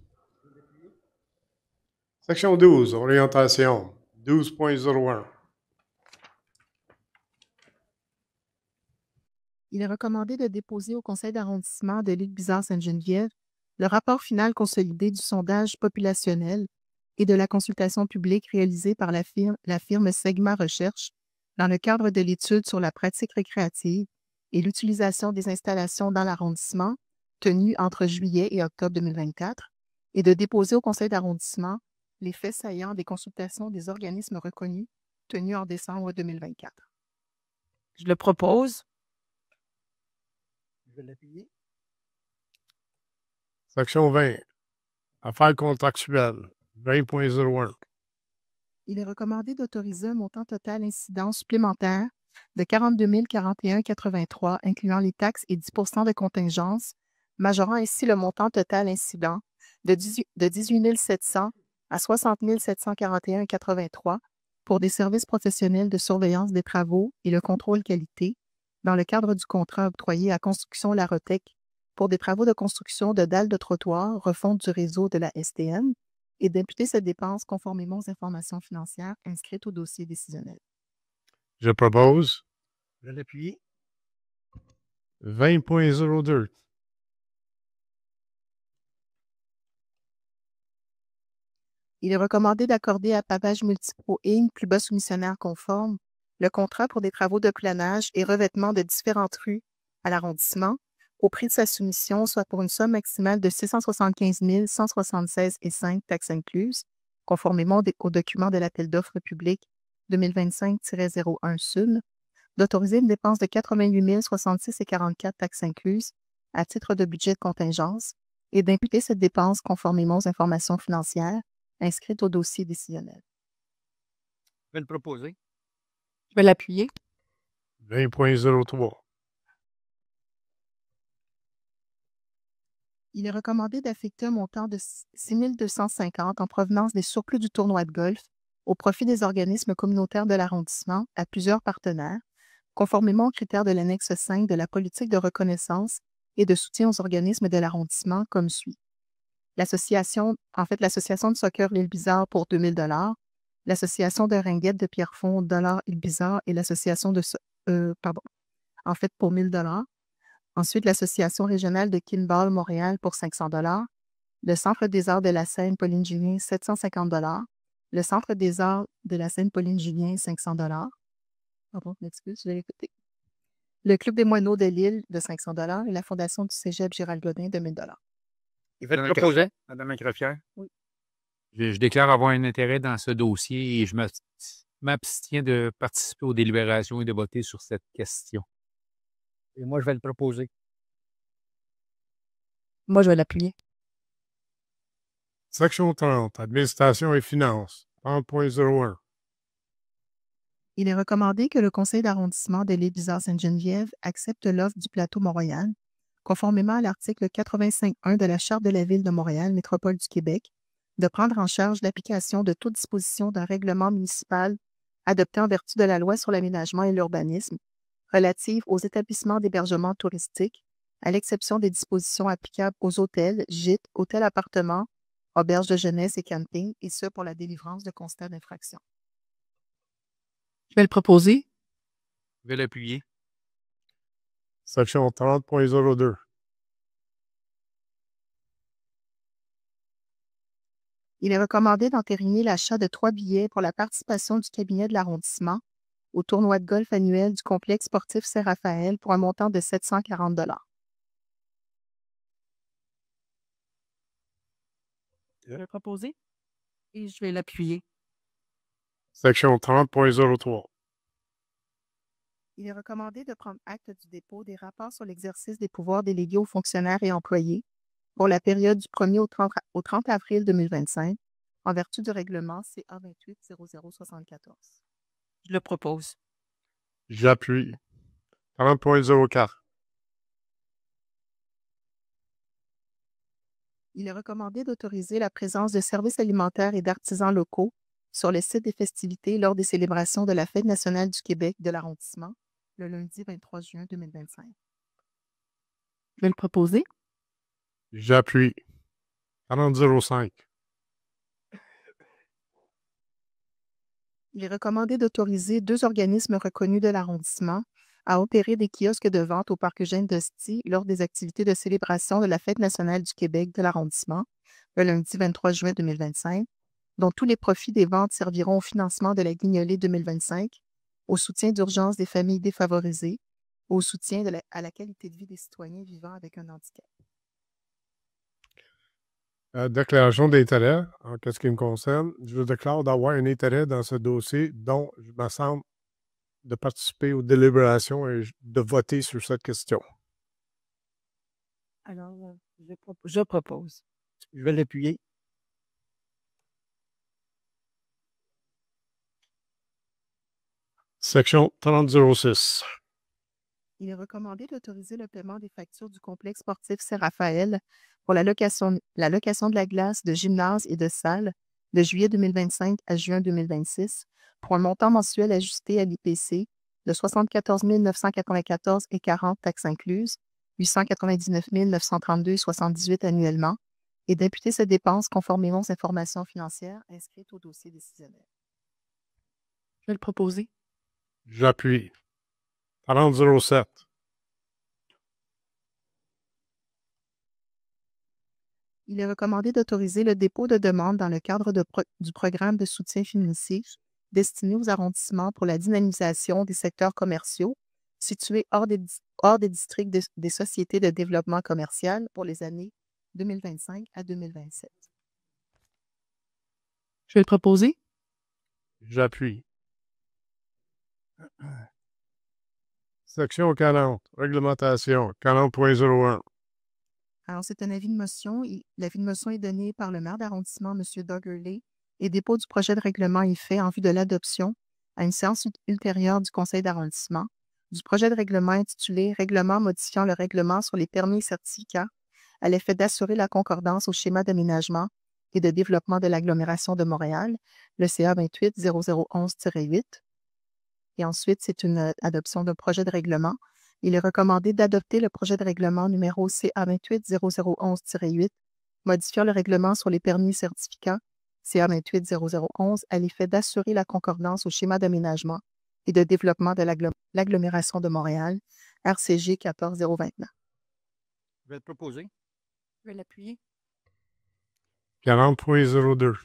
Speaker 1: Section 12, orientation 12.01.
Speaker 15: Il est recommandé de déposer au Conseil d'arrondissement de l'île Bizarre-Sainte-Geneviève le rapport final consolidé du sondage populationnel et de la consultation publique réalisée par la firme Segma Recherche dans le cadre de l'étude sur la pratique récréative et l'utilisation des installations dans l'arrondissement tenue entre juillet et octobre 2024 et de déposer au Conseil d'arrondissement les faits saillants des consultations des organismes reconnus tenues en décembre 2024.
Speaker 2: Je le propose.
Speaker 11: Je vais l'appuyer.
Speaker 1: Section 20, affaires contractuelles 20.01.
Speaker 15: Il est recommandé d'autoriser un montant total incident supplémentaire de 42 041,83 incluant les taxes et 10 de contingence, majorant ainsi le montant total incident de 18 700 à 60 741,83 pour des services professionnels de surveillance des travaux et le contrôle qualité dans le cadre du contrat octroyé à Construction Larotec pour des travaux de construction de dalles de trottoir, refonte du réseau de la STN et d'imputer cette dépense conformément aux informations financières inscrites au dossier décisionnel.
Speaker 1: Je propose.
Speaker 11: Je vais l'appuyer.
Speaker 1: 20.02.
Speaker 15: Il est recommandé d'accorder à Pavage Multipro Inc., plus bas soumissionnaire conforme, le contrat pour des travaux de planage et revêtement de différentes rues à l'arrondissement au prix de sa soumission, soit pour une somme maximale de 675 176,5 taxes incluses, conformément au document de l'appel d'offres public 2025-01 SUM, d'autoriser une dépense de 88 066,44 taxes incluses à titre de budget de contingence et d'imputer cette dépense conformément aux informations financières inscrites au dossier décisionnel.
Speaker 4: Je vais le proposer.
Speaker 15: Je vais l'appuyer.
Speaker 1: 20.03.
Speaker 15: Il est recommandé d'affecter un montant de 6 250 en provenance des surplus du tournoi de golf au profit des organismes communautaires de l'arrondissement à plusieurs partenaires, conformément aux critères de l'annexe 5 de la politique de reconnaissance et de soutien aux organismes de l'arrondissement comme suit. L'association de soccer L'Île Bizarre pour 2 000 $, l'association de ringuettes de Pierrefonds Île Bizarre et l'association pour 1 000 $. Ensuite, l'association régionale de Kinball Montréal pour 500 $, le Centre des arts de la Seine Pauline-Julien 750 $, le Centre des arts de la Seine Pauline-Julien 500 $. Pardon, m'excuse, je vais l'écouter. Le Club des moineaux de Lille de 500 $ et la Fondation du Cégep Gérald Godin de 1 000 $.
Speaker 4: Il va te proposer.
Speaker 16: Madame Incrofière.
Speaker 15: Oui.
Speaker 16: Je déclare avoir un intérêt dans ce dossier et je m'abstiens de participer aux délibérations et de voter sur cette question.
Speaker 4: Et moi, je vais le proposer.
Speaker 15: Moi, je vais l'appuyer.
Speaker 1: Section 30, Administration et finances, 30.01.
Speaker 15: Il est recommandé que le conseil d'arrondissement de l'Île Bizarre-Sainte-Geneviève accepte l'offre du plateau Mont-Royal, conformément à l'article 85.1 de la Charte de la Ville de Montréal, Métropole du Québec, de prendre en charge l'application de toute disposition d'un règlement municipal adopté en vertu de la Loi sur l'aménagement et l'urbanisme relative aux établissements d'hébergement touristique, à l'exception des dispositions applicables aux hôtels, gîtes, hôtels-appartements, auberges de jeunesse et camping, et ce pour la délivrance de constats d'infraction. Je vais le proposer.
Speaker 16: Je vais l'appuyer.
Speaker 1: Section 30.02.
Speaker 15: Il est recommandé d'entériner l'achat de 3 billets pour la participation du cabinet de l'arrondissement au tournoi de golf annuel du complexe sportif Saint-Raphaël pour un montant de 740 $.
Speaker 17: Je vais le proposer et je vais l'appuyer.
Speaker 1: Section 30.03.
Speaker 15: Il est recommandé de prendre acte du dépôt des rapports sur l'exercice des pouvoirs délégués aux fonctionnaires et employés pour la période du 1er au 30 avril 2025, en vertu du règlement CA 28-0074.
Speaker 17: Je le propose.
Speaker 1: J'appuie. 30.04.
Speaker 15: Il est recommandé d'autoriser la présence de services alimentaires et d'artisans locaux sur le site des festivités lors des célébrations de la Fête nationale du Québec de l'arrondissement, le lundi 23 juin 2025. Je vais le proposer.
Speaker 1: J'appuie. 40.05.
Speaker 15: Il est recommandé d'autoriser 2 organismes reconnus de l'arrondissement à opérer des kiosques de vente au parc Eugène d'Hostie lors des activités de célébration de la Fête nationale du Québec de l'arrondissement, le lundi 23 juin 2025, dont tous les profits des ventes serviront au financement de la Guignolée 2025, au soutien d'urgence des familles défavorisées, au soutien à la qualité de vie des citoyens vivant avec un handicap.
Speaker 1: Déclaration d'intérêt, en ce qui me concerne, je déclare d'avoir un intérêt dans ce dossier dont je me semble de participer aux délibérations et de voter sur cette question.
Speaker 17: Alors, je propose.
Speaker 4: Je vais l'appuyer.
Speaker 1: Section 30.06.
Speaker 15: Il est recommandé d'autoriser le paiement des factures du complexe sportif Saint-Raphaël pour la location de la glace de gymnase et de salle de juillet 2025 à juin 2026 pour un montant mensuel ajusté à l'IPC de 74 994,40 taxes incluses, 899 932,78 annuellement, et d'imputer cette dépense conformément aux informations financières inscrites au dossier décisionnel. Je vais le proposer.
Speaker 1: J'appuie. 40.07.
Speaker 15: Il est recommandé d'autoriser le dépôt de demandes dans le cadre du programme de soutien financier destiné aux arrondissements pour la dynamisation des secteurs commerciaux situés hors des districts des sociétés de développement commercial pour les années 2025 à 2027.
Speaker 17: Je vais le proposer.
Speaker 1: J'appuie. Section 40, réglementation, 40.01.
Speaker 15: Alors, c'est un avis de motion. L'avis de motion est donné par le maire d'arrondissement, M. Doug Hurley, et dépôt du projet de règlement est fait en vue de l'adoption à une séance ultérieure du conseil d'arrondissement du projet de règlement intitulé « Règlement modifiant le règlement sur les permis et certificats à l'effet d'assurer la concordance au schéma d'aménagement et de développement de l'agglomération de Montréal, le CA 28-0011-8. » Et ensuite, c'est une adoption d'un projet de règlement. Il est recommandé d'adopter le projet de règlement numéro CA 28-0011-8, modifiant le règlement sur les permis et certificats CA 28-0011 à l'effet d'assurer la concordance au schéma d'aménagement et de développement de l'agglomération de Montréal, RCG 14029.
Speaker 4: Je vais le proposer.
Speaker 17: Je vais l'appuyer.
Speaker 1: 40.02.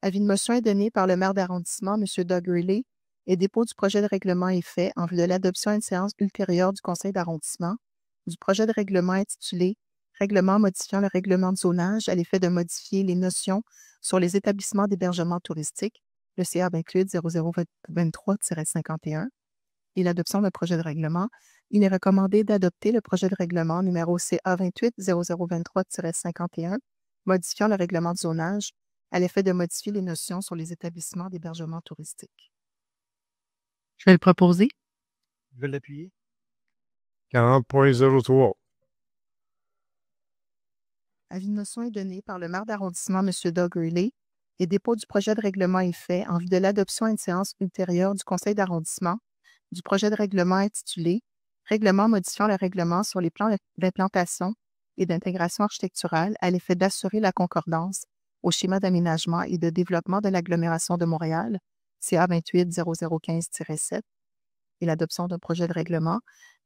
Speaker 15: Avis de motion est donné par le maire d'arrondissement, M. Doug Hurley, et dépôt du projet de règlement est fait en vue de l'adoption à une séance ultérieure du conseil d'arrondissement du projet de règlement intitulé « Règlement modifiant le règlement de zonage à l'effet de modifier les notions sur les établissements d'hébergement touristique, le CA 28-0023-51. » Et l'adoption d'un projet de règlement, il est recommandé d'adopter le projet de règlement numéro CA 28-0023-51, modifiant le règlement de zonage à l'effet de modifier les notions sur les établissements d'hébergement touristique.
Speaker 17: Je vais le proposer.
Speaker 4: Je vais l'appuyer.
Speaker 1: 40.03.
Speaker 15: Avis de motion est donné par le maire d'arrondissement, M. Doug Hurley, et dépôt du projet de règlement est fait en vue de l'adoption à une séance ultérieure du conseil d'arrondissement du projet de règlement intitulé « Règlement modifiant le règlement sur les plans d'implantation et d'intégration architecturale à l'effet d'assurer la concordance au schéma d'aménagement et de développement de l'agglomération de Montréal, CA 28-0015-7. » Et l'adoption d'un projet de règlement,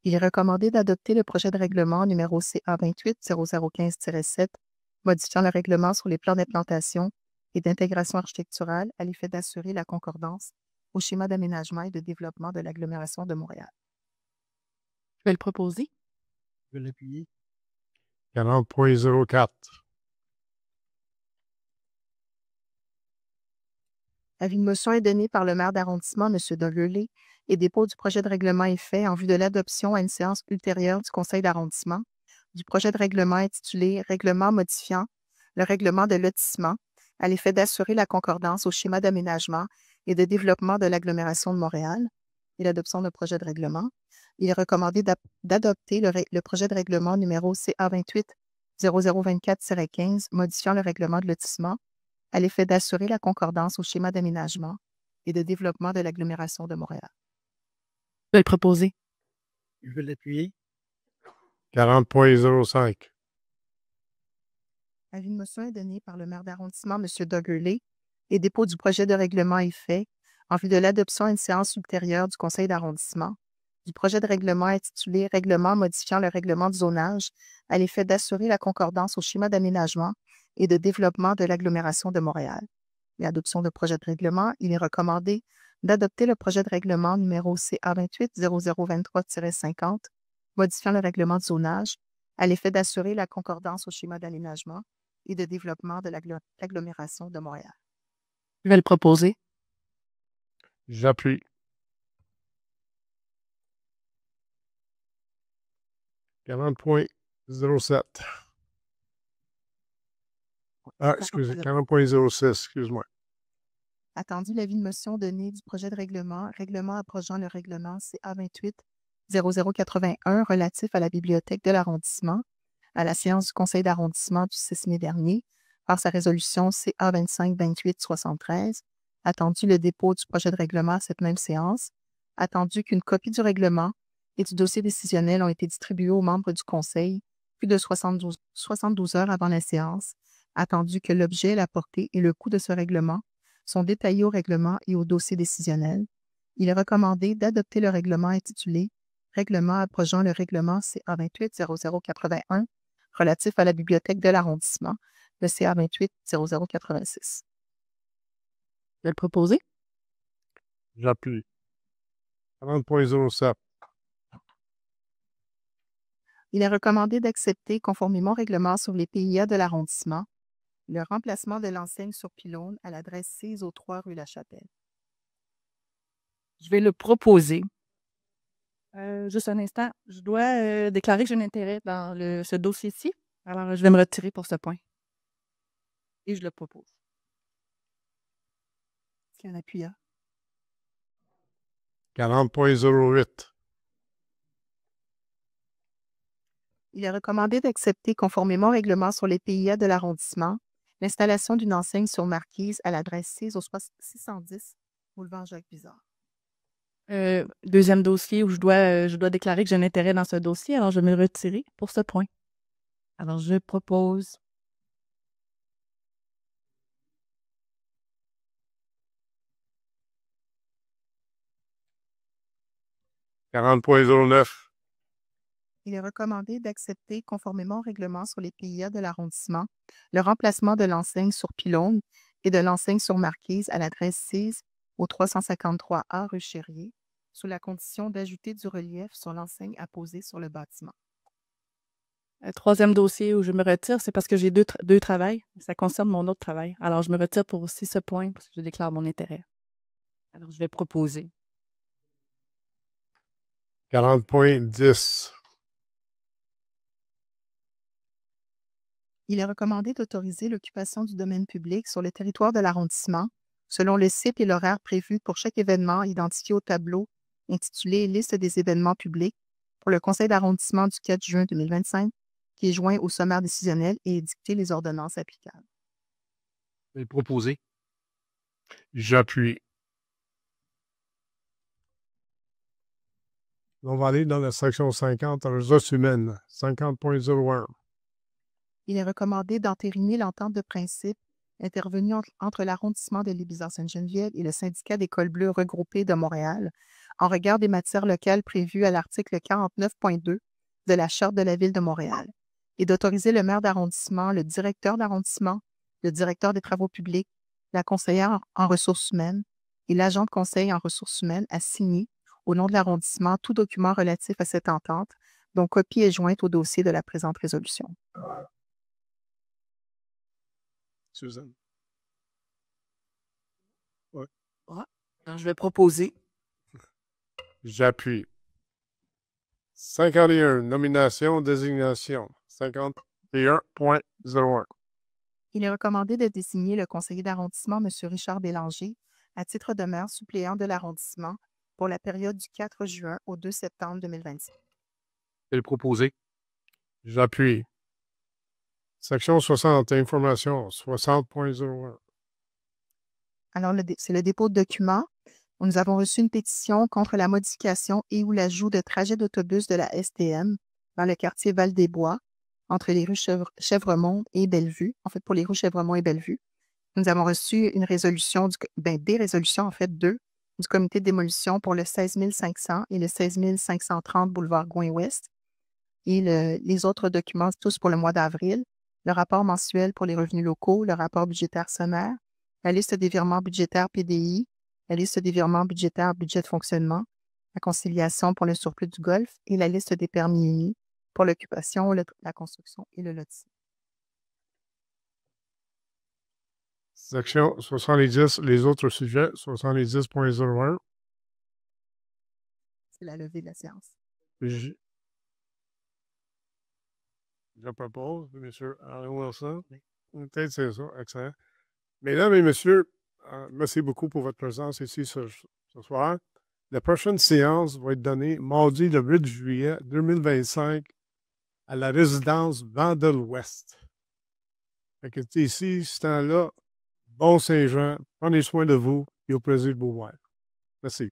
Speaker 15: il est recommandé d'adopter le projet de règlement numéro CA 28-0015-7, modifiant le règlement sur les plans d'implantation et d'intégration architecturale à l'effet d'assurer la concordance au schéma d'aménagement et de développement de l'agglomération de Montréal.
Speaker 17: Je vais le proposer.
Speaker 4: Je vais l'appuyer.
Speaker 1: 40.04.
Speaker 15: Avis de motion est donné par le maire d'arrondissement, M. Doug Hurley, et dépôt du projet de règlement est fait en vue de l'adoption à une séance ultérieure du conseil d'arrondissement du projet de règlement intitulé « Règlement modifiant le règlement de lotissement à l'effet d'assurer la concordance au schéma d'aménagement et de développement de l'agglomération de Montréal » et l'adoption d'un projet de règlement. Il est recommandé d'adopter le projet de règlement numéro CA 28-0024-15 modifiant le règlement de lotissement à l'effet d'assurer la concordance au schéma d'aménagement et de développement de l'agglomération de Montréal.
Speaker 17: Je vais le proposer.
Speaker 4: Je vais l'appuyer.
Speaker 1: 40.05.
Speaker 15: Avis de motion est donné par le maire d'arrondissement, M. Doug Hurley, et dépôt du projet de règlement est fait en vue de l'adoption à une séance ultérieure du conseil d'arrondissement du projet de règlement intitulé « Règlement modifiant le règlement de zonage à l'effet d'assurer la concordance au schéma d'aménagement et de développement de l'agglomération de Montréal. » L'adoption de projet de règlement, il est recommandé d'adopter le projet de règlement numéro CA 28-0023-50, modifiant le règlement de zonage à l'effet d'assurer la concordance au schéma d'aménagement et de développement de l'agglomération de Montréal.
Speaker 17: Je vais le proposer.
Speaker 1: J'appuie. 40.07. Ah, excusez, 40.06, excuse-moi.
Speaker 15: Attendu l'avis de motion donné du projet de règlement, règlement approchant le règlement CA 28-0081 relatif à la bibliothèque de l'arrondissement, à la séance du conseil d'arrondissement du 6 mai dernier, par sa résolution CA 25-28-73, attendu le dépôt du projet de règlement à cette même séance, attendu qu'une copie du règlement et du dossier décisionnel ont été distribués aux membres du conseil plus de 72 heures avant la séance, attendu que l'objet, la portée et le coût de ce règlement sont détaillés au règlement et au dossier décisionnel, il est recommandé d'adopter le règlement intitulé « Règlement approchant le règlement CA 28-0081 relatif à la bibliothèque de l'arrondissement, le CA 28-0086. »
Speaker 17: Je vais le proposer.
Speaker 1: J'appuie. 40.07.
Speaker 15: Il est recommandé d'accepter, conformément au règlement sur les PIA de l'arrondissement, le remplacement de l'enseigne sur pylône à l'adresse 6 au 3 rue La Chapelle.
Speaker 17: Je vais le proposer. Juste un instant. Je dois déclarer que j'ai un intérêt dans ce dossier-ci. Alors, je vais me retirer pour ce point. Et je le propose.
Speaker 15: Est-ce qu'il y a un appuyant?
Speaker 1: 40.08.
Speaker 15: Il est recommandé d'accepter, conformément au règlement sur les PIA de l'arrondissement, l'installation d'une enseigne sur marquise à l'adresse 6 au 610 boulevard Jacques-Bizard.
Speaker 17: Deuxième dossier où je dois déclarer que j'ai un intérêt dans ce dossier. Alors, je vais me retirer pour ce point. Alors, je propose.
Speaker 1: « 40.09.
Speaker 15: Il est recommandé d'accepter, conformément au règlement sur les PIA de l'arrondissement, le remplacement de l'enseigne sur pylône et de l'enseigne sur marquise à l'adresse 6 au 353A rue Chérier, sous la condition d'ajouter du relief sur l'enseigne apposée sur le bâtiment.
Speaker 17: Troisième dossier où je me retire, c'est parce que j'ai deux travails. Ça concerne mon autre travail. Alors, je me retire pour aussi ce point parce que je déclare mon intérêt. Alors, je vais proposer.
Speaker 1: 40.10.
Speaker 15: Il est recommandé d'autoriser l'occupation du domaine public sur le territoire de l'arrondissement, selon le site et l'horaire prévus pour chaque événement identifié au tableau intitulé « Liste des événements publics » pour le conseil d'arrondissement du 4 juin 2025, qui est joint au sommaire décisionnel et édicter les ordonnances applicables.
Speaker 5: Je vais le proposer.
Speaker 1: J'appuie. On va aller dans la section 50, ressources humaines, 50.01.
Speaker 15: Il est recommandé d'entériner l'entente de principe intervenue entre l'arrondissement de Lévisard-Sainte-Geneviève et le syndicat d'écoles bleues regroupées de Montréal en regard des matières locales prévues à l'article 49.2 de la Charte de la Ville de Montréal et d'autoriser le maire d'arrondissement, le directeur d'arrondissement, le directeur des travaux publics, la conseillère en ressources humaines et l'agent de conseil en ressources humaines à signer au nom de l'arrondissement tout document relatif à cette entente, dont copie est jointe au dossier de la présente résolution.
Speaker 1: Suzanne. Ouais.
Speaker 17: Alors, je vais proposer.
Speaker 1: J'appuie. 51, nomination, désignation, 51.01.
Speaker 15: Il est recommandé de désigner le conseiller d'arrondissement, M. Richard Bélanger, à titre de maire suppléant de l'arrondissement pour la période du 4 juin au 2 septembre 2025.
Speaker 5: Je vais le proposer.
Speaker 1: J'appuie. Section 60, information, 60.01.
Speaker 15: Alors, c'est le dépôt de documents. Nous avons reçu une pétition contre la modification et ou l'ajout de trajets d'autobus de la STM dans le quartier Val-des-Bois, entre les rues Chèvremont et Bellevue, en fait, pour les rues Chèvremont et Bellevue. Nous avons reçu une résolution, des résolutions, en fait, deux, du comité de démolition pour le 16 500 et le 16 530 boulevard Gouin-Ouest. Et les autres documents, tous pour le mois d'avril, le rapport mensuel pour les revenus locaux, le rapport budgétaire sommaire, la liste des virements budgétaires PDI, la liste des virements budgétaires budget de fonctionnement, la conciliation pour le surplus du golf et la liste des permis unis pour l'occupation, la construction et le lotissement.
Speaker 1: Section 70, les autres sujets, 70.01.
Speaker 15: C'est la levée de la séance.
Speaker 1: Je propose, M. Henry Wilson. Peut-être c'est ça, excellent. Mesdames et messieurs, merci beaucoup pour votre présence ici ce soir. La prochaine séance va être donnée mardi le 8 juillet 2025 à la résidence Vent de l'Ouest. Fait que ici, ce temps-là, bon Saint-Jean, prenez soin de vous et au plaisir de vous voir. Merci.